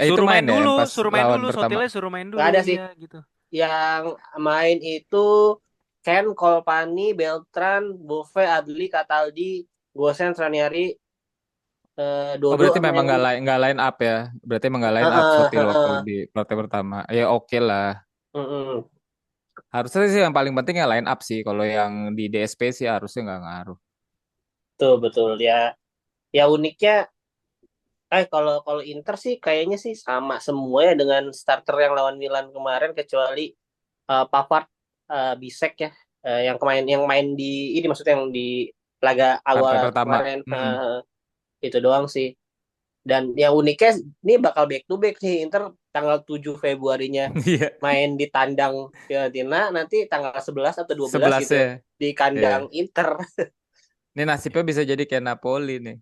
S1: itu main ya, yang pas
S2: Suruh main
S1: lawan
S2: dulu,
S1: pertama.
S2: Sotilnya suruh main
S3: nggak
S2: dulu,
S3: ada sih.
S2: iya gitu.
S3: Yang main itu Ken, Kolpani, Beltran, Bove, Adli, Cataldi, Gosen, Ranieri,
S1: Oh
S3: Dodo
S1: berarti
S3: sama
S1: memang
S3: yang
S1: nggak line up ya? Berarti emang nggak line up
S3: Heeh,
S1: Sotil waktu
S3: heeh.
S1: di partai pertama. Ya oke lah.
S3: Mm-mm.
S1: Harusnya sih yang paling penting ya line up sih. Kalau yang di DSP sih harusnya nggak ngaruh.
S3: Betul betul ya. Ya uniknya kalau kalau Inter sih kayaknya sih sama semua ya dengan starter yang lawan Milan kemarin kecuali Pavard, Bisek ya, yang main di ini maksudnya yang di laga awal
S1: Partai pertama.
S3: kemarin,
S1: Mm-mm.
S3: itu doang sih. Dan yang uniknya ini bakal back to back sih Inter tanggal 7 Februarinya
S1: Iya,
S3: main di tandang Fiorentina, nanti tanggal 11 atau 12
S1: 11
S3: gitu
S1: ya.
S3: di
S1: Iya.
S3: kandang Inter.
S1: Ini nasibnya bisa jadi kayak Napoli nih.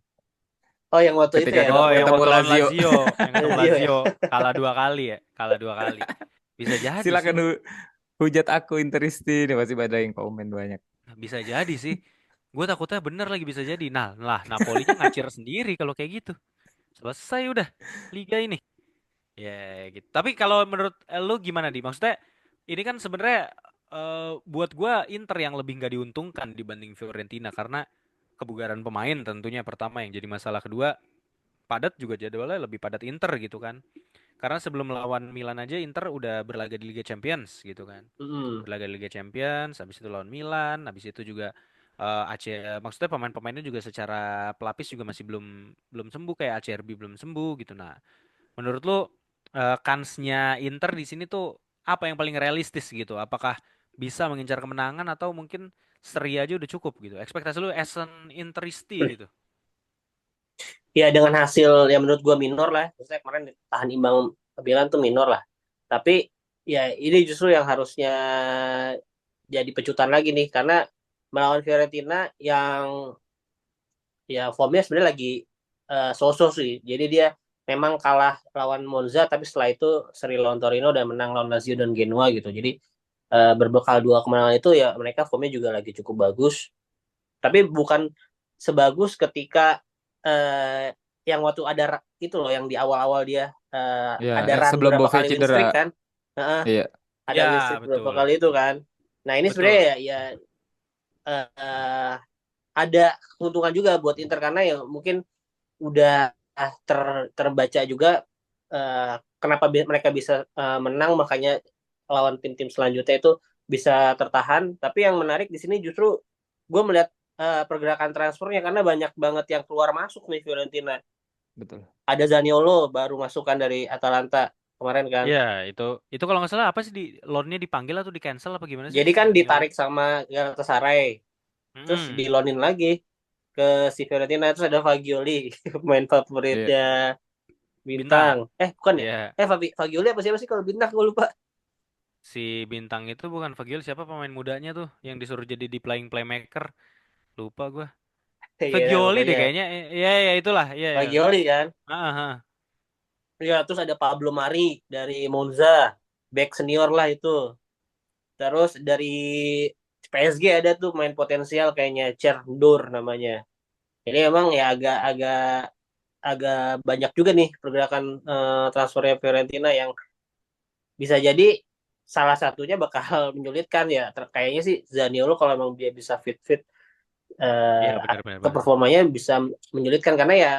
S3: Oh yang waktu itu
S1: Ketika
S3: ya
S2: Oh, yang
S1: ketemu
S2: waktu lawan
S1: Lazio.
S2: Lazio, yang ketemu
S3: Lazio ya.
S2: Lazio kalah 2 kali ya, kalah 2 kali. Bisa jadi sih,
S1: Silakan hujat aku Interisti. Nih pasti ada yang komen banyak.
S2: bisa jadi sih. Gue takutnya bener lagi bisa jadi. Nah, lah Napolinya ngacir sendiri kalau kayak gitu. Selesai udah liga ini. Ya gitu. Tapi kalau menurut lu gimana di? Maksudnya ini kan sebenarnya buat gua Inter yang lebih nggak diuntungkan dibanding Fiorentina karena kebugaran pemain tentunya pertama yang jadi masalah, kedua padat juga jadwalnya lebih padat Inter gitu kan. Karena sebelum melawan Milan aja Inter udah berlaga di Liga Champions gitu kan.
S3: Mm-mm.
S2: Berlaga di Liga Champions, habis itu lawan Milan, habis itu juga AC maksudnya pemain-pemainnya juga secara pelapis juga masih belum belum sembuh kayak ACRB belum sembuh gitu. Nah, menurut lu kansnya Inter di sini tuh apa yang paling realistis gitu? Apakah bisa mengincar kemenangan atau mungkin seri aja udah cukup gitu? Ekspektasi lu as an Interisti gitu.
S3: Ya dengan hasil yang menurut gua minor lah, maksudnya kemarin tahan imbang Milan tuh minor lah. Tapi ya ini justru yang harusnya jadi pecutan lagi nih karena melawan Fiorentina yang ya formnya sebenarnya lagi so-so sih. Jadi dia memang kalah lawan Monza tapi setelah itu seri lawan Torino dan menang lawan Lazio dan Genoa gitu. Jadi berbekal dua kemenangan itu ya mereka formnya juga lagi cukup bagus. Tapi bukan sebagus ketika yang waktu ada itu loh yang di awal-awal dia
S1: Ya,
S3: ada run
S1: sebelum
S3: beberapa
S1: Bove
S3: kali win
S1: cedera.
S3: streak kan. Heeh,
S1: Iya,
S3: ada
S2: Ya,
S3: win streak beberapa
S2: betul.
S3: kali itu kan. Nah ini sebenarnya
S2: Betul.
S3: ya eh, ada keuntungan juga buat Inter karena ya mungkin udah terbaca juga kenapa mereka bisa menang makanya lawan tim-tim selanjutnya itu bisa tertahan. Tapi yang menarik di sini justru gue melihat pergerakan transfernya karena banyak banget yang keluar masuk nih Fiorentina.
S1: betul.
S3: Ada Zaniolo baru masukkan dari Atalanta kemarin kan.
S2: Ya, itu kalau nggak salah apa sih, di loan-nya dipanggil atau di cancel apa gimana sih
S3: Jadi
S2: si
S3: kan
S2: Zaniolo?
S3: ditarik sama Galatasaray, terus
S2: Hmm,
S3: dilonin lagi ke si Fiorentina terus ada Fagioli pemain
S1: Iya.
S3: favoritnya
S2: Bintang.
S3: Bintang. Bukan ya?
S2: Ya,
S3: Fagioli apa siapa sih kalau Bintang gue lupa.
S2: si Bintang itu bukan Fagil, siapa pemain mudanya tuh yang disuruh jadi di playing playmaker? Lupa gua.
S3: Iya
S2: Fagioli deh
S3: pokoknya
S2: kayaknya. Ya, ya itulah. Ya, ya.
S3: Fagioli kan.
S2: Ah, ah.
S3: Ya terus ada Pablo Mari dari Monza, back senior lah itu. Terus dari PSG ada tuh main potensial kayaknya Cherdur namanya. Ini emang ya agak-agak agak banyak juga nih pergerakan transfernya Fiorentina yang bisa jadi salah satunya bakal menyulitkan ya. Kayaknya sih Zaniolo kalau emang dia bisa fit-fit
S2: Iya,
S3: eh,
S2: benar benar
S3: atau
S2: benar.
S3: performanya bisa menyulitkan karena ya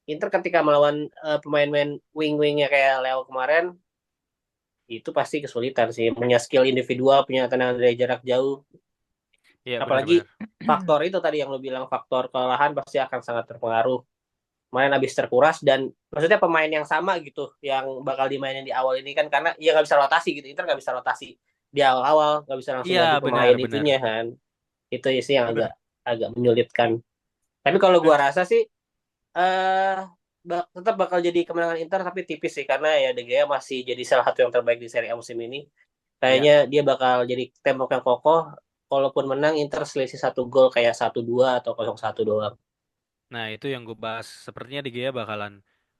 S3: Inter ketika melawan pemain-pemain wing-wingnya kayak Leo kemarin itu pasti kesulitan sih punya skill individual punya tendangan dari jarak jauh
S2: Iya, benar
S3: apalagi
S2: benar.
S3: faktor itu tadi yang lo bilang faktor kelelahan pasti akan sangat terpengaruh main habis terkuras dan maksudnya pemain yang sama gitu yang bakal dimainin di awal ini kan karena ya nggak bisa rotasi gitu Inter nggak bisa rotasi di awal-awal nggak bisa langsung
S2: Iya,
S3: ganti
S2: benar
S3: pemain
S2: benar.
S3: itunya kan itu sih yang agak
S2: Benar.
S3: agak menyulitkan tapi kalau
S2: Dan
S3: gua rasa sih eh tetap bakal jadi kemenangan Inter tapi tipis sih karena ya De Gea masih jadi salah satu yang terbaik di Serie A musim ini.
S2: ya,
S3: Kayaknya dia bakal jadi tembok yang kokoh. Kalaupun menang Inter selisih satu gol kayak 1-2 atau 0-1 doang.
S2: nah itu yang gue bahas. Sepertinya di Gea bakalan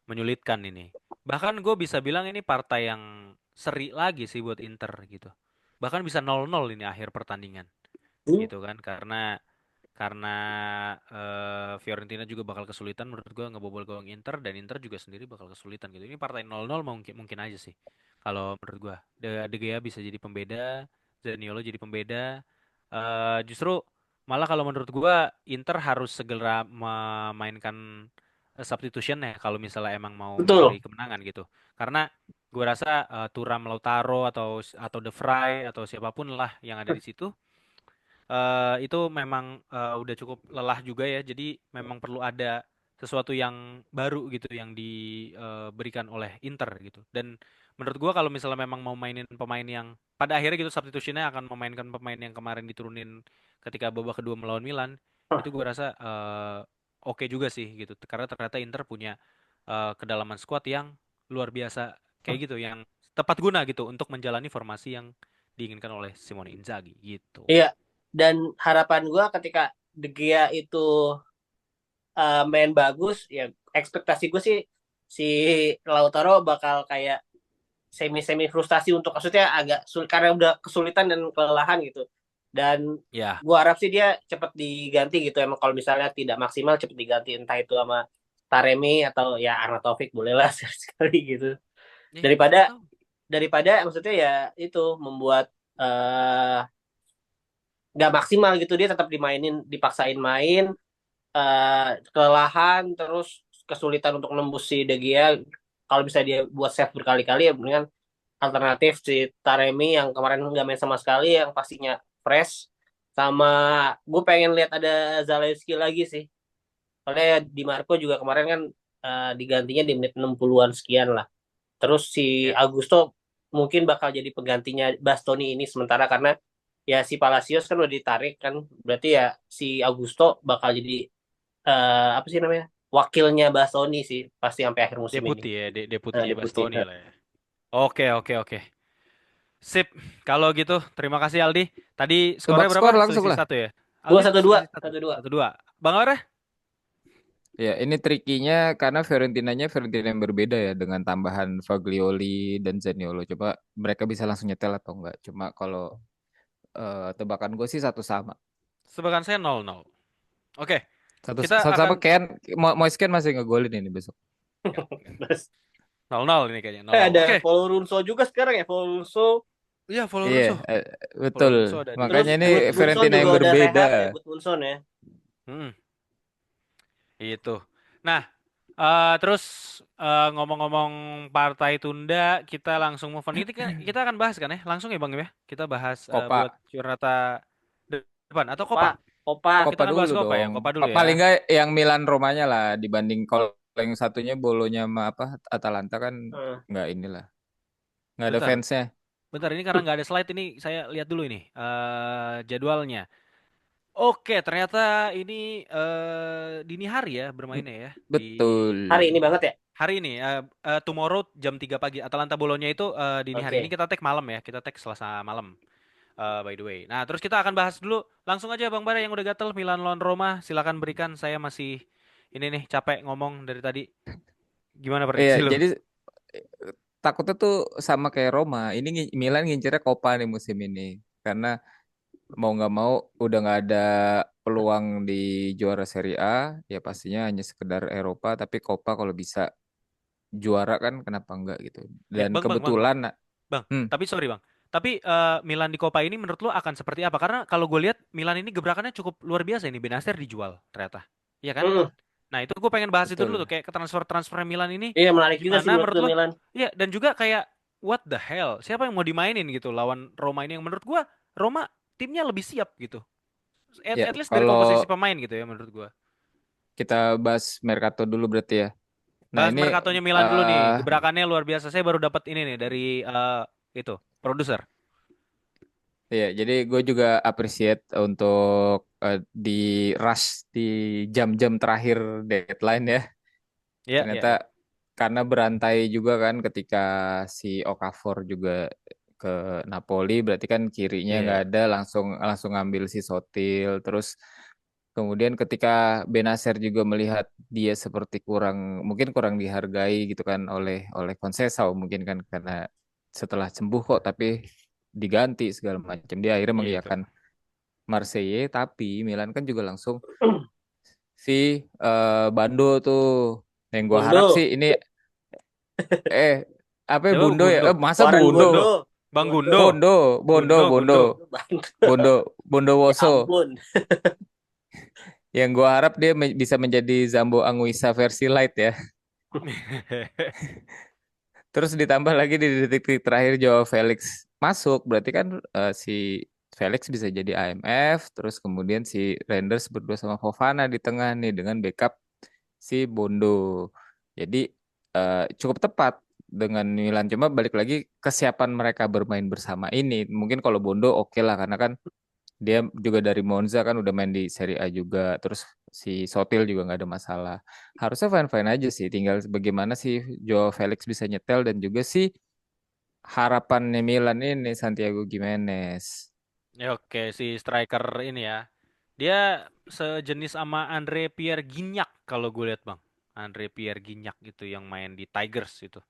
S2: menyulitkan ini. Bahkan gue bisa bilang ini partai yang seri lagi sih buat Inter gitu. Bahkan bisa 0-0 ini akhir pertandingan
S3: Hmm.
S2: gitu kan, karena Fiorentina juga bakal kesulitan menurut gua ngebobol gawang Inter, dan Inter juga sendiri bakal kesulitan gitu. Ini partai 0-0 mungkin mungkin aja sih. Kalau menurut gua, De Gea bisa jadi pembeda, Zaniolo jadi pembeda. Justru malah kalau menurut gua Inter harus segera memainkan substitution ya kalau misalnya emang mau
S3: Betul.
S2: mencari kemenangan gitu. Karena gua rasa Thuram, Lautaro atau De Vrij atau siapapun lah yang ada di situ itu memang udah cukup lelah juga ya. Jadi memang perlu ada sesuatu yang baru gitu yang diberikan oleh Inter gitu. Dan menurut gua kalau misalnya memang mau mainin pemain yang pada akhirnya gitu substitutionnya akan memainkan pemain yang kemarin diturunin ketika babak kedua melawan Milan, itu gua rasa oke juga sih gitu. Karena ternyata Inter punya kedalaman skuad yang luar biasa kayak gitu, yang tepat guna gitu untuk menjalani formasi yang diinginkan oleh Simone Inzaghi gitu.
S3: Iya. Dan harapan gue ketika De Gea itu main bagus, ya ekspektasi gue sih si Lautaro bakal kayak semi-semi frustasi untuk maksudnya agak sulit karena udah kesulitan dan kelelahan gitu. Dan
S2: Ya,
S3: gua harap sih dia cepet diganti gitu emang kalau misalnya tidak maksimal cepet diganti entah itu sama Taremi atau ya Arnautovic boleh lah sekali gitu.
S2: siapa
S3: Daripada
S2: tahu.
S3: daripada maksudnya ya itu membuat nggak maksimal gitu dia tetap dimainin dipaksain main kelelahan terus kesulitan untuk nembus si De Gea kalau bisa dia buat save berkali-kali ya mendingan alternatif si Taremi yang kemarin nggak main sama sekali yang pastinya fresh sama gue pengen lihat ada Zalewski lagi sih soalnya Di Marco juga kemarin kan digantinya di menit 60-an sekian lah terus si
S2: Ya,
S3: Augusto mungkin bakal jadi penggantinya Bastoni ini sementara karena ya si Palacios kan udah ditarik kan berarti ya si Augusto bakal jadi apa sih namanya wakilnya Bastoni sih pasti sampai akhir musim ini
S2: deputi ya, deputinya
S3: deputi.
S2: Bastoni lah ya. Oke, oke, oke. Sip. Kalau gitu, terima kasih Aldi. Tadi skornya
S1: Tebak
S2: berapa?
S1: skor langsung
S2: Selisih
S1: lah.
S2: satu ya.
S3: Dua
S2: Aldi
S3: satu dua,
S2: selisih satu.
S3: 1-2.
S2: 1-2. Bang Lara?
S1: Ya, ini trikinya karena Fiorentina yang berbeda ya dengan tambahan Faglioli dan Zaniolo. Coba mereka bisa langsung nyetel atau enggak. Cuma kalau tebakan gue sih satu sama.
S2: Sebagian saya 0-0. Oke,
S1: Satu
S2: kita
S1: satu sama
S2: akan
S1: Ken, Moise Kean masih ngegolin ini besok.
S2: ya, oke.
S3: Terus
S2: 0-0 ini kayaknya 0-0.
S3: ada
S2: Oke.
S3: Folorunso juga sekarang ya, Folorunso.
S2: Iya, follow
S1: Iya,
S2: Russo. Follow
S1: betul.
S2: Russo ada di
S3: Terus
S1: Makanya ini
S3: Gudmundsson
S1: Fiorentina
S3: juga
S1: yang
S3: udah
S1: berbeda.
S3: rehat ya, Gudmundsson ya.
S2: Hmm, itu. Nah, terus ngomong-ngomong partai tunda, kita langsung move on. Kita akan bahas kan ya, langsung ya Bang ya. Kita bahas
S1: Copa,
S2: buat Giornata depan atau
S3: Copa,
S2: Copa.
S3: Copa.
S2: Kita
S1: Copa
S2: akan
S1: dulu
S2: bahas Copa ya,
S1: dong.
S2: Copa dulu ya.
S1: Paling enggak yang Milan Romanya lah dibanding kalau yang satunya Bolonya sama apa Atalanta kan
S3: Hmm.
S1: nggak inilah. Nggak ada
S2: Bentar,
S1: fansnya.
S2: bentar ini karena nggak ada slide ini saya lihat dulu ini jadwalnya. Oke, ternyata ini dini hari ya bermainnya ya di
S1: Betul.
S3: Hari ini banget ya.
S2: hari ini. Tomorrow jam 3 pagi. Atalanta Bolonya itu dini hari ini
S3: Oke.
S2: kita tag malam ya. Kita tag Selasa malam. By the way. Nah, terus kita akan bahas dulu langsung aja Bang Bara yang udah gatel Milan lawan Roma. Silakan berikan. Saya masih ini nih capek ngomong dari tadi. Gimana
S1: Iya,
S2: prediksi lu?
S1: jadi takutnya tuh sama kayak Roma. Ini Milan ngincernya Copa nih musim ini. Karena mau nggak mau udah nggak ada peluang di juara Serie A. Ya pastinya hanya sekedar Eropa. Tapi Copa kalau bisa juara kan kenapa enggak gitu.
S2: Ya,
S1: Dan
S2: Bang.
S1: kebetulan,
S2: Bang,
S1: hmm,
S2: tapi sorry Bang. Tapi Milan di Coppa ini menurut lu akan seperti apa? Karena kalau gue lihat Milan ini gebrakannya cukup luar biasa ini. Benacer dijual ternyata. Iya kan?
S3: Hmm.
S2: Nah, itu gue pengen bahas itu dulu tuh
S1: betul.
S2: kayak transfer Milan ini
S3: Iya, menarik juga sih
S2: gimana
S3: menurut
S2: menurut
S3: gue
S2: lo?
S3: Milan.
S2: Iya, dan juga kayak what the hell? Siapa yang mau dimainin gitu lawan Roma ini yang menurut gua Roma timnya lebih siap gitu.
S1: Ya
S2: At least dari
S1: kalau
S2: komposisi pemain gitu ya menurut gua.
S1: kita bahas Mercato dulu berarti ya. Nah
S2: Bahas
S1: ini
S2: Mercatonya Milan dulu nih.
S1: eh
S2: Gebrakannya luar biasa. Saya baru dapat ini nih dari itu produser.
S1: ya jadi gue juga appreciate untuk di rush di jam-jam terakhir deadline ya.
S2: Ya.
S1: Ternyata karena berantai juga kan ketika si Okafor juga ke Napoli, berarti kan kirinya nggak
S2: Iya.
S1: ada, langsung langsung ngambil si Sotil. Terus kemudian ketika Benacer juga melihat dia seperti mungkin kurang dihargai gitu kan oleh oleh Conceição mungkin kan karena setelah sembuh kok tapi diganti segala macam. Dia akhirnya
S2: Itu.
S1: mengiyakan Marseille, tapi Milan kan juga langsung si Bando tuh yang gua harap sih
S3: Bundo,
S1: ini eh apa ya
S2: Siapa
S1: Bundo ya?
S2: Gundo?
S1: Masa
S3: Warren
S1: Bundo?
S2: Gundo.
S3: Bundo,
S2: Bang
S3: Bundo,
S2: Gundo.
S1: Bondo, Bondo, Bondo,
S2: Gundo.
S1: Bondo,
S3: Ya
S1: Bondowoso.
S3: ampun.
S1: Yang gua harap dia bisa menjadi Zambo Anguissa versi light ya. Terus ditambah lagi di detik-detik terakhir Joao Felix masuk, berarti kan si Felix bisa jadi AMF, terus kemudian si Renders berdua sama Fofana di tengah nih dengan backup si Bondo. Jadi cukup tepat dengan Milan. Cuma balik lagi kesiapan mereka bermain bersama ini. Mungkin kalau Bondo oke lah karena kan dia juga dari Monza kan udah main di Serie A juga. Terus si Sotil juga nggak ada masalah. Harusnya fine-fine aja sih. Tinggal bagaimana sih Joao Felix bisa nyetel dan juga sih harapannya Milan ini Santiago Gimenez.
S2: Ya, oke, si striker ini ya. Dia sejenis sama Andre Pierre Gignac kalau gue lihat Bang. Andre Pierre Gignac gitu yang main di Tigers itu.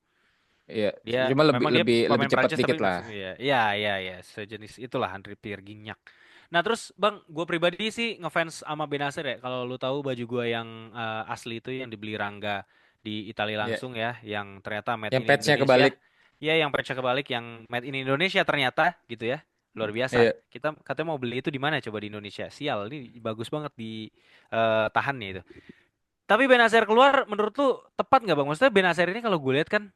S1: Iya,
S2: Dia
S1: cuma lebih
S2: memang dia
S1: lebih lebih
S2: pemain
S1: cepat
S2: Prancis
S1: dikit
S2: tapi
S1: lah.
S2: masih ya sejenis itulah Andre Pierre Gignac. Nah terus Bang, gue pribadi sih ngefans sama Benacer ya. Kalau lu tahu baju gue yang asli itu yang dibeli Rangga di Italia
S1: Iya,
S2: langsung ya, yang ternyata made
S1: yang
S2: in
S1: patchnya
S2: Indonesia.
S1: kebalik.
S2: Ya yang percaya kebalik yang made in Indonesia ternyata gitu ya. Luar biasa.
S1: Iya,
S2: Kita katanya mau beli itu di mana coba di Indonesia. Sial, ini bagus banget di tahannya itu. Tapi Benacer keluar menurut lu tepat nggak Bang? Maksudnya Benacer ini kalau gue lihat kan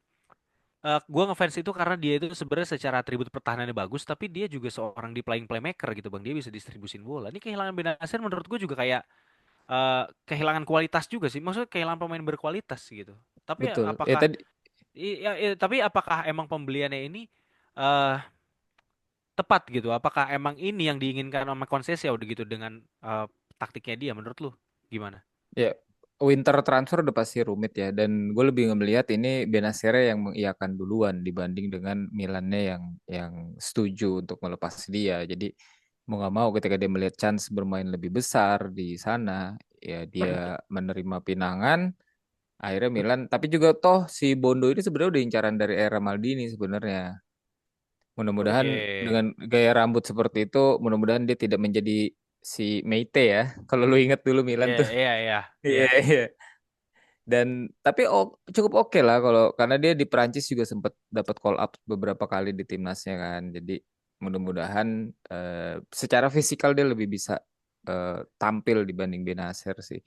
S2: gue ngefans itu karena dia itu sebenarnya secara atribut pertahanannya bagus, tapi dia juga seorang di playing playmaker gitu bang. Dia bisa distribusin bola. Ini kehilangan Benacer menurut gue juga kayak kehilangan kualitas juga sih. Maksudnya kehilangan pemain berkualitas gitu. Tapi
S1: betul. Ya
S2: apakah
S1: tadi
S2: tapi apakah emang pembeliannya ini eh tepat gitu? Apakah emang ini yang diinginkan sama Conceição gitu dengan taktiknya dia? Menurut lu gimana?
S1: ya winter transfer udah pasti rumit ya, dan gue lebih ngelihat ini Benasera yang mengiyakan duluan dibanding dengan Milannya yang setuju untuk melepas dia. Jadi mau nggak mau ketika dia melihat chance bermain lebih besar di sana, ya dia menerima pinangan. Akhirnya Milan, tapi juga toh si Bondo ini sebenarnya udah incaran dari era Maldini sebenarnya. Mudah-mudahan
S2: Oke.
S1: dengan gaya rambut seperti itu, mudah-mudahan dia tidak menjadi si Meite ya. Kalau lu inget dulu Milan
S2: Iya,
S1: tuh.
S2: iya, iya, iya.
S1: Iya, iya. Dan tapi cukup oke lah kalau karena dia di Prancis juga sempat dapat call up beberapa kali di timnasnya kan. Jadi mudah-mudahan secara fisikal dia lebih bisa tampil dibanding Benacer sih.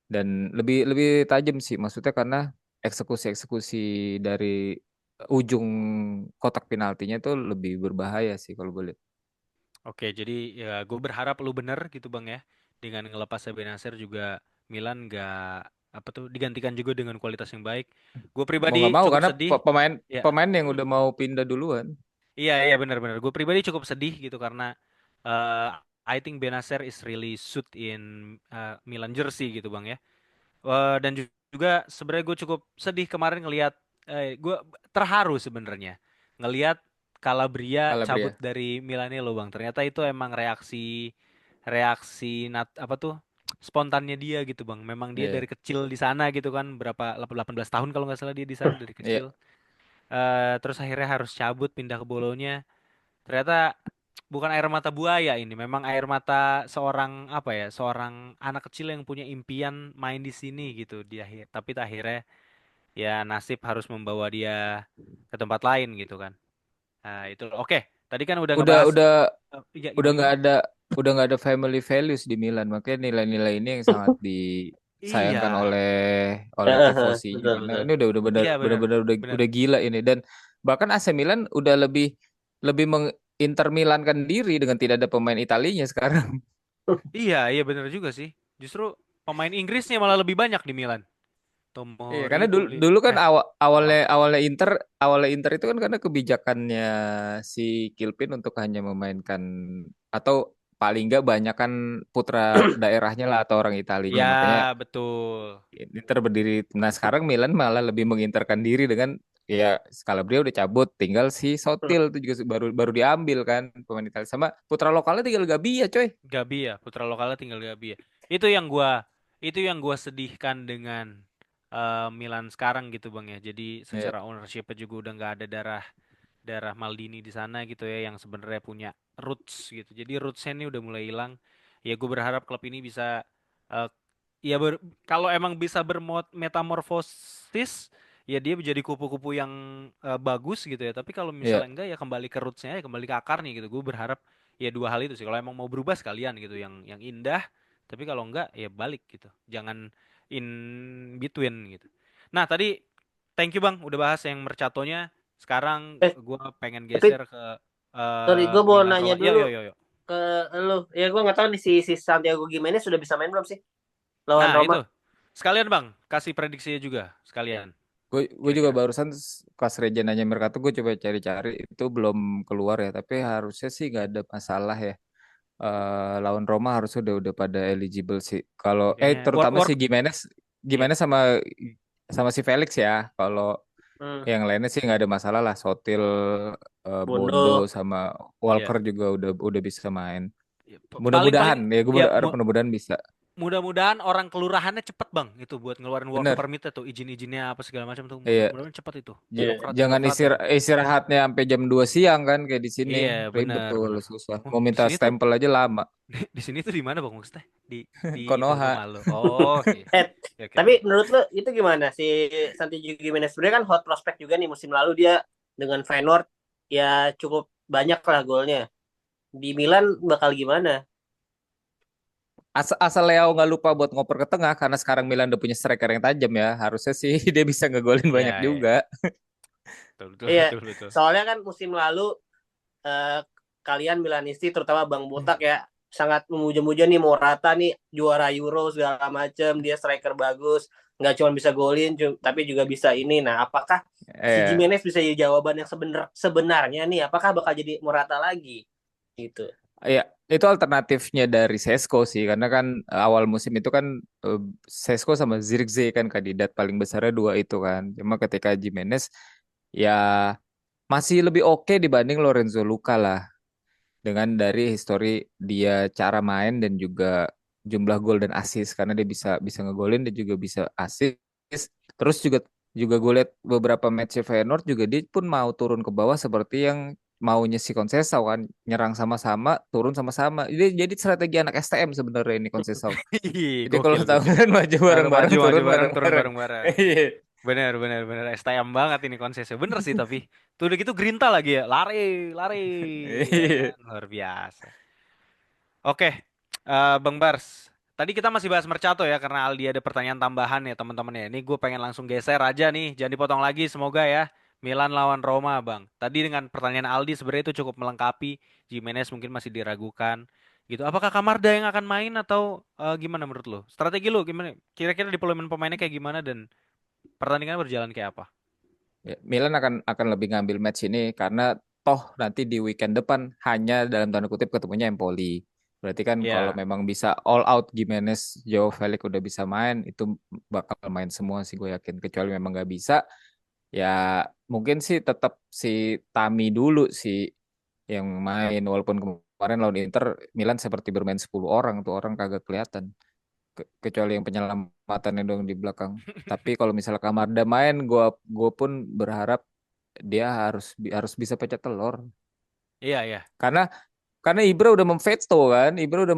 S1: Dan lebih lebih tajam sih maksudnya karena eksekusi-eksekusi dari ujung kotak penaltinya tuh lebih berbahaya sih kalau gue lihat.
S2: Oke, jadi ya gue berharap lu bener gitu bang ya. Dengan ngelepas Benacer juga Milan nggak apa tuh digantikan juga dengan kualitas yang baik. Gue
S1: Mau
S2: pribadi
S1: nggak mau
S2: cukup
S1: karena
S2: sedih.
S1: pemain
S2: Ya,
S1: pemain yang udah mau pindah duluan.
S2: iya iya benar-benar. Gue pribadi cukup sedih gitu karena eh, I think Benacer is really suit in Milan jersey gitu bang ya. Dan juga sebenarnya gue cukup sedih kemarin ngelihat gue terharu sebenarnya ngelihat Calabria cabut
S1: Calabria.
S2: dari Milannya loh bang. Ternyata itu emang reaksi reaksi apa tuh spontannya dia gitu bang. Memang dia
S1: Iya.
S2: dari kecil di sana gitu kan berapa 18 tahun kalau nggak salah dia di sana dari
S1: Iya.
S2: kecil. Terus akhirnya harus cabut pindah ke Bolonya. Ternyata bukan air mata buaya ini, memang air mata seorang apa ya, seorang anak kecil yang punya impian main di sini gitu. Tapi akhirnya ya nasib harus membawa dia ke tempat lain gitu kan. Nah, itu oke. Tadi kan udah
S1: Udah
S2: ngebahas
S1: udah
S2: ya
S1: udah
S2: gimana
S1: nggak
S2: gimana?
S1: ada udah nggak ada family values di Milan, makanya nilai-nilai ini yang sangat disayangkan
S2: Iya,
S1: oleh tifosinya
S3: Betul
S1: karena
S3: betul.
S1: ini udah benar
S2: iya benar,
S1: benar
S2: benar.
S1: udah gila ini, dan bahkan AC Milan udah lebih lebih menginter Milankan diri dengan tidak ada pemain Italinya sekarang.
S2: Iya, iya benar juga sih. Justru pemain Inggrisnya malah lebih banyak di Milan.
S1: Iya, karena
S2: Tomori,
S1: dulu dulu kan
S2: Maaf.
S1: awalnya Inter itu kan karena kebijakannya si Kilpin untuk hanya memainkan atau paling nggak banyak kan putra daerahnya lah atau orang Italinya,
S2: Ya,
S1: makanya
S2: betul.
S1: Inter berdiri. Nah sekarang Milan malah lebih menginterkan diri dengan ya Calabria udah cabut, tinggal si Sotil itu juga baru baru diambil kan pemain Italia, sama putra lokalnya tinggal Gabia coy.
S2: Gabi ya, putra lokalnya tinggal Gabi ya. Itu yang gua itu yang gua sedihkan dengan Milan sekarang gitu Bang ya. Jadi
S1: Ya,
S2: secara ownership juga udah nggak ada darah darah Maldini di sana gitu ya yang sebenarnya punya roots gitu. Jadi rootsnya ini udah mulai hilang. Ya gue berharap klub ini bisa eh, ya kalau emang bisa bermetamorfosis ya dia menjadi kupu-kupu yang bagus gitu ya. Tapi kalau
S1: ya.
S2: misalnya enggak ya kembali ke rootsnya ya kembali ke akarnya gitu. Gue berharap ya dua hal itu sih. Kalau emang mau berubah sekalian gitu yang indah. Tapi kalau enggak ya balik gitu. Jangan in between gitu. Nah tadi thank you Bang udah bahas yang Mercatonya. Sekarang
S3: Eh,
S2: gue pengen
S3: tapi
S2: geser ke
S3: sorry, gue mau
S2: Milan
S3: nanya
S2: Roma. Yo
S3: dulu
S2: yo yo yo.
S3: ke lu. Ya gue nggak tahu nih si Santiago Gimenez sudah bisa main belum sih lawan
S2: Nah
S3: Roma?
S2: itu sekalian Bang kasih prediksinya juga sekalian.
S1: Gue juga
S2: Kira-kira.
S1: barusan pas Reja nanya Mercato, gue coba cari-cari itu belum keluar ya, tapi harusnya sih nggak ada masalah ya. Lawan Roma harusnya udah pada eligible sih. Kalau
S2: Kayaknya
S1: terutama si Gimenez
S2: iya.
S1: Gimenez sama sama si Felix ya. Kalau
S3: Hmm,
S1: yang lainnya sih nggak ada masalah lah. Sotil, Bondo
S3: Bondo.
S1: sama
S2: Iya.
S1: Walker juga udah bisa main.
S2: Iya, paling paling
S1: Mudah-mudahan ya, gue
S2: ya
S1: berharap mudah-mudahan bisa.
S2: mudah-mudahan orang kelurahannya cepet Bang itu buat ngeluarin work
S1: Bener.
S2: permit tuh izin-izinnya apa segala macam tuh
S1: Iya.
S2: mudah-mudahan cepet itu.
S3: Iya.
S1: Jangan
S2: Birokrat tuh.
S1: istirahatnya sampai jam 2 siang kan kayak di sini.
S2: Iya
S1: Ribet
S2: benar
S1: tuh,
S2: benar.
S1: susah.
S2: Oh
S1: Mau
S2: di
S1: minta
S2: sini tuh
S1: stempel aja lama.
S2: di sini tuh di mana Bang maksudnya? Di
S1: Konoha.
S2: Konoha lo. Oh iya.
S3: Eh,
S2: Oke oke
S3: tapi
S2: oke.
S3: menurut lu itu gimana si Santiago Gimenez sebenarnya kan hot prospect juga nih musim lalu dia dengan Feyenoord ya cukup banyak lah golnya. Di Milan bakal gimana?
S1: Asal Leo nggak lupa buat ngoper ke tengah karena sekarang Milan udah punya striker yang tajam ya. Harusnya sih dia bisa ngegolin
S2: Iya
S1: banyak
S2: iya.
S1: juga.
S2: Betul betul
S3: Iya,
S2: betul betul.
S3: soalnya kan musim lalu eh, kalian Milanisti terutama Bang Botak ya sangat memuja-muja nih Morata nih juara Euro segala macem dia striker bagus nggak cuma bisa golin tapi juga bisa ini. Nah, apakah si
S1: Eh,
S3: Jimenez bisa jadi jawaban yang sebenarnya nih? Apakah bakal jadi Morata lagi? Gitu.
S1: Ya, itu alternatifnya dari Sesko sih, karena kan awal musim itu kan eh, Sesko sama Zirkzee kan kandidat paling besarnya dua itu kan. Cuma ketika Jimenez ya masih lebih oke dibanding Lorenzo Luca lah, dengan dari histori dia cara main dan juga jumlah gol dan assist, karena dia bisa bisa ngegolin dan juga bisa assist. Terus juga juga gue lihat beberapa match Feyenoord juga dia pun mau turun ke bawah seperti yang maunya si Conceição kan, nyerang sama-sama turun sama-sama. Jadi strategi anak STM sebenarnya ini Conceição.
S2: Ih,
S1: Jadi kalau
S2: gokil,
S1: tahu
S2: gokil.
S1: kan maju
S2: Baru
S1: bareng-bareng
S2: maju, maju
S1: turun
S2: bareng, turun
S1: bareng-bareng.
S2: bareng-bareng.
S1: Iya.
S2: Bener, bener, bener. STM banget ini konsepnya. Bener sih tapi. Tuh udah gitu gerinta lagi ya. Lari, lari. Ya
S1: Iya.
S2: kan? Luar biasa. Oke, Bang Bars. Tadi kita masih bahas Mercato ya, karena Aldi ada pertanyaan tambahan ya teman-teman ya. Ini gue pengen langsung geser aja nih, jangan dipotong lagi semoga ya. Milan lawan Roma, Bang. Tadi dengan pertanyaan Aldi sebenarnya itu cukup melengkapi. Jimenez mungkin masih diragukan. Gitu. Apakah Kamarda yang akan main atau gimana menurut lo? Strategi lo gimana? Kira-kira deployment pemainnya kayak gimana dan pertandingan berjalan kayak apa?
S1: Ya, Milan akan lebih ngambil match ini karena toh nanti di weekend depan hanya dalam tanda kutip ketemunya Empoli. Berarti kan kalau
S2: Ya,
S1: memang bisa all out Gimenez, Joao Felix udah bisa main, itu bakal main semua sih gue yakin. Kecuali memang nggak bisa, ya mungkin sih tetap si Tami dulu sih yang main. Walaupun kemarin lawan Inter, Milan seperti bermain 10 orang, tuh orang kagak kelihatan. Kecuali yang penyelamatannya dong di belakang. Tapi kalau misalnya Kamada main, gua pun berharap dia harus bisa pecah telur.
S2: iya, iya.
S1: Karena karena Ibra udah memveto kan, Ibra udah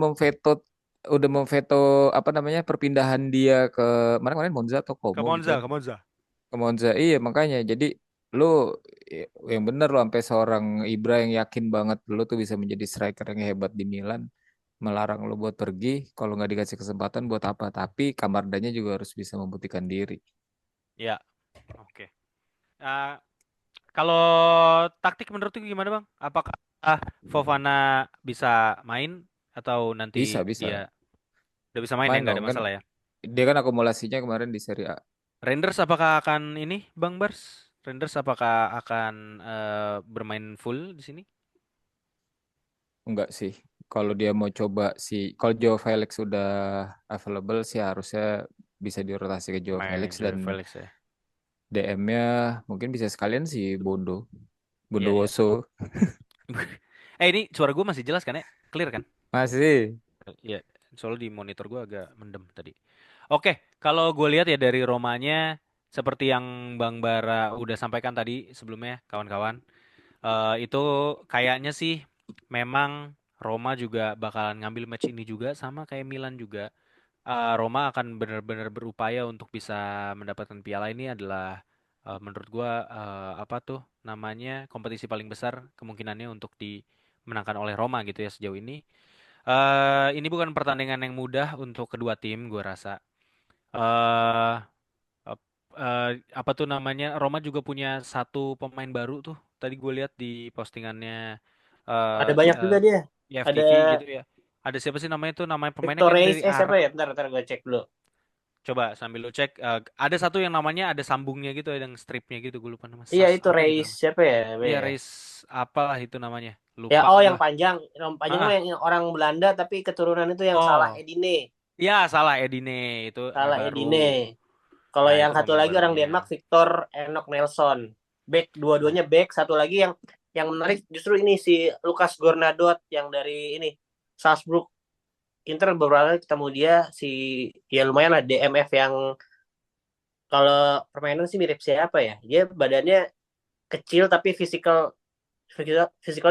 S1: memveto apa namanya perpindahan dia ke mana kemarin Monza atau
S2: Ke
S1: Como gitu
S2: Monza,
S1: kan.
S2: ke Monza.
S1: Ke Monza. Iya, makanya jadi lu yang bener lo sampai seorang Ibra yang yakin banget lu tuh bisa menjadi striker yang hebat di Milan, melarang lo buat pergi kalau nggak dikasih kesempatan buat apa. Tapi Kamardanya juga harus bisa membuktikan diri.
S2: Ya, oke. Eh, Kalau taktik menurut lu gimana Bang? Apakah Fofana bisa main atau
S1: Bisa,
S2: nanti
S1: bisa.
S2: dia udah bisa main ya
S1: Main
S2: nggak
S1: dong
S2: ada
S1: kan.
S2: masalah ya?
S1: Dia kan akumulasinya kemarin di Serie A.
S2: Renders apakah akan ini Bang Bars? Renders apakah akan bermain full di sini?
S1: Enggak sih. Kalau dia mau coba kalau Joe Felix sudah available sih harusnya bisa dirotasi ke Joe Felix,
S2: Main Joe
S1: dan
S2: Felix ya.
S1: DM-nya mungkin bisa sekalian si
S2: Iya ya.
S1: Bondowoso.
S2: Ini suara gue masih jelas kan ya? Clear kan?
S1: Masih.
S2: Iya. Soalnya di monitor gue agak mendem tadi. Oke, kalau gue lihat ya dari Romanya seperti yang Bang Bara udah sampaikan tadi sebelumnya kawan-kawan. Itu kayaknya sih memang Roma juga bakalan ngambil match ini juga sama kayak Milan juga. Roma akan benar-benar berupaya untuk bisa mendapatkan piala ini adalah menurut gua apa tuh namanya kompetisi paling besar kemungkinannya untuk dimenangkan oleh Roma gitu ya sejauh ini. Ini bukan pertandingan yang mudah untuk kedua tim gua rasa. eh apa tuh namanya Roma juga punya satu pemain baru tuh tadi gue lihat di postingannya
S3: Ada banyak
S2: eh
S3: juga dia. Ada
S2: FTV gitu ya ada siapa sih namanya tuh namanya pemainnya
S3: Victor
S2: kan
S3: Reis,
S2: dari
S3: siapa
S2: Arab
S3: ya? Bentar gue cek dulu.
S2: coba sambil lu cek ada satu yang namanya ada sambungnya gitu ada yang stripnya gitu gue lupa nama
S3: Iya
S2: Sas
S3: itu
S2: apa gitu
S3: Reis,
S2: nama
S3: siapa ya? Apa
S2: iya
S3: ya?
S2: Reis apalah itu namanya
S3: Ya,
S2: lupa
S3: oh
S2: gue
S3: yang panjang. Yang panjang mah
S2: ah
S3: yang orang Belanda tapi keturunan itu yang salah
S2: oh
S3: Edine.
S2: ya salah Edine itu
S3: Salah
S2: baru
S3: Edine. Kalau
S2: nah
S3: yang
S2: itu
S3: satu
S2: pemain
S3: lagi orang
S2: barunya
S3: Denmark Victor Enoch Nelson. Back
S2: nah
S3: dua-duanya back, satu lagi yang menarik justru ini si Lucas Gornadot yang dari ini Salzburg. Inter beberapa kali ketemu dia si ya lumayan lah DMF yang kalau permainan sih mirip siapa ya. Dia badannya kecil tapi fisikal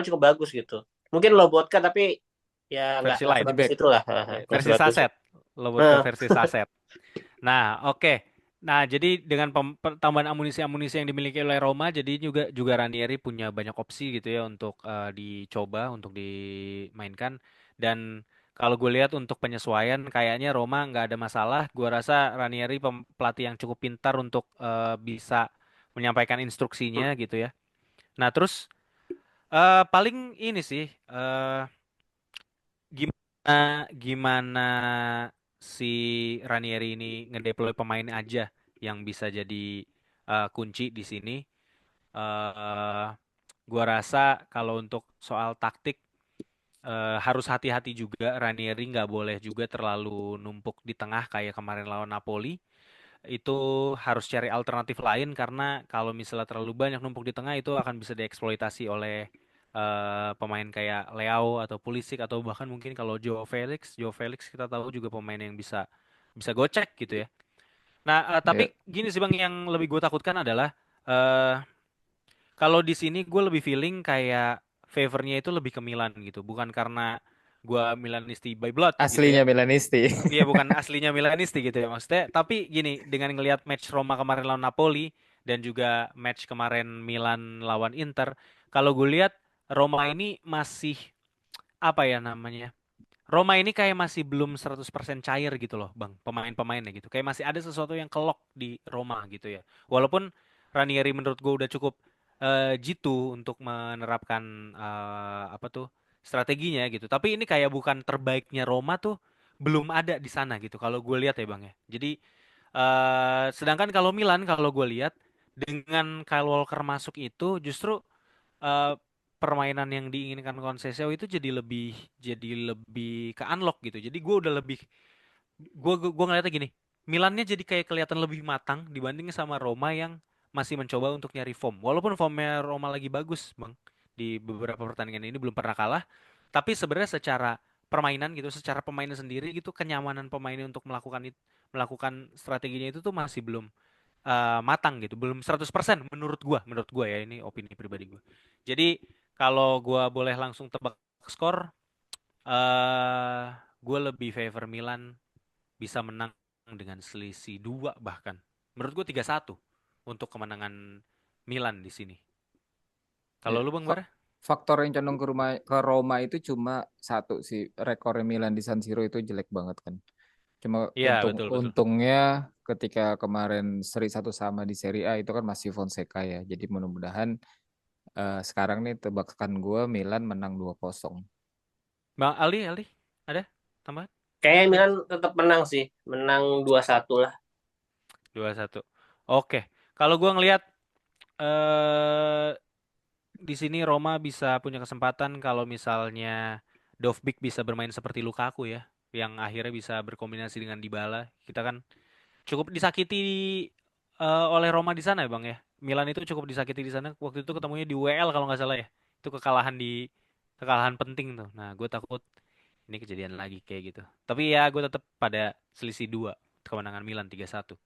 S3: cukup bagus gitu. Mungkin Lobotka tapi ya
S2: versi
S3: nggak
S2: light
S3: sebagus itulah, nggak
S2: versi
S3: sebagus.
S2: saset Lobotka
S3: Nah,
S2: versi saset. Nah, oke. Nah, jadi dengan tambahan amunisi-amunisi yang dimiliki oleh Roma, jadi juga juga Ranieri punya banyak opsi gitu ya untuk dicoba, untuk dimainkan. Dan kalau gue lihat untuk penyesuaian, kayaknya Roma nggak ada masalah. Gue rasa Ranieri pelatih yang cukup pintar untuk bisa menyampaikan instruksinya gitu ya. Nah, terus paling ini sih. Gimana gimana si Ranieri ini ngedeploy pemain aja yang bisa jadi kunci di sini. Eh gua rasa kalau untuk soal taktik harus hati-hati juga. Ranieri nggak boleh juga terlalu numpuk di tengah kayak kemarin lawan Napoli. Itu harus cari alternatif lain karena kalau misalnya terlalu banyak numpuk di tengah itu akan bisa dieksploitasi oleh pemain kayak Leao atau Pulisic atau bahkan mungkin kalau Joe Felix kita tahu juga pemain yang bisa bisa gocek gitu ya. Nah,
S1: Ya,
S2: tapi gini sih Bang, yang lebih gue takutkan adalah eh kalau di sini gue lebih feeling kayak favornya itu lebih ke Milan gitu, bukan karena gue Milanisti by blood gitu ya.
S1: aslinya Milanisti.
S2: Iya, bukan aslinya Milanisti gitu ya maksudnya. Tapi gini, dengan ngelihat match Roma kemarin lawan Napoli dan juga match kemarin Milan lawan Inter, kalau gue lihat Roma ini masih apa ya namanya? Roma ini kayak masih belum 100% cair gitu loh, Bang, pemain-pemainnya gitu. Kayak masih ada sesuatu yang kelok di Roma gitu ya. Walaupun Ranieri menurut gue udah cukup jitu untuk menerapkan apa tuh strateginya gitu. Tapi ini kayak bukan terbaiknya Roma tuh belum ada di sana gitu. Kalau gue lihat ya, Bang ya. Jadi sedangkan kalau Milan kalau gue lihat dengan Kyle Walker masuk itu justru eh, permainan yang diinginkan Conceição itu jadi lebih ke unlock gitu. Jadi gue udah lebih gue ngeliatnya gini, Milannya jadi kayak kelihatan lebih matang dibanding sama Roma yang masih mencoba untuk nyari form. Walaupun formnya Roma lagi bagus, Bang. Di beberapa pertandingan ini belum pernah kalah, tapi sebenarnya secara permainan gitu, secara pemainnya sendiri gitu, kenyamanan pemainnya untuk melakukan strateginya itu tuh masih belum matang gitu, belum 100% menurut gua ya, ini opini pribadi gua. Jadi kalau gua boleh langsung tebak skor, eh gua lebih favor Milan bisa menang dengan selisih 2 bahkan. Menurut gua 3-1 untuk kemenangan Milan di sini.
S1: Ya,
S2: Kalau lu Bang
S1: fa-
S2: Bara?
S1: faktor yang condong ke Roma itu cuma satu sih, rekor Milan di San Siro itu jelek banget kan. Cuma
S2: Iya, betul betul.
S1: untungnya ketika kemarin seri satu sama di Serie A itu kan masih Fonseca ya. Jadi mudah-mudahan sekarang nih tebakan gue Milan menang 2-0.
S2: Bang Ali, ada tambahan?
S3: Kayaknya Milan tetap menang sih, menang 2-1 lah.
S2: 2-1. Oke. Kalau gua ngelihat eh di sini Roma bisa punya kesempatan kalau misalnya Dovbyk bisa bermain seperti Lukaku ya, yang akhirnya bisa berkombinasi dengan Dybala. Kita kan cukup disakiti oleh Roma di sana ya Bang ya. Milan itu cukup disakiti di sana. Waktu itu ketemunya di WL kalau nggak salah ya. Itu kekalahan penting tuh. Nah, gue takut ini kejadian lagi kayak gitu. Tapi ya gue tetap pada selisih 2 kemenangan Milan 3-1.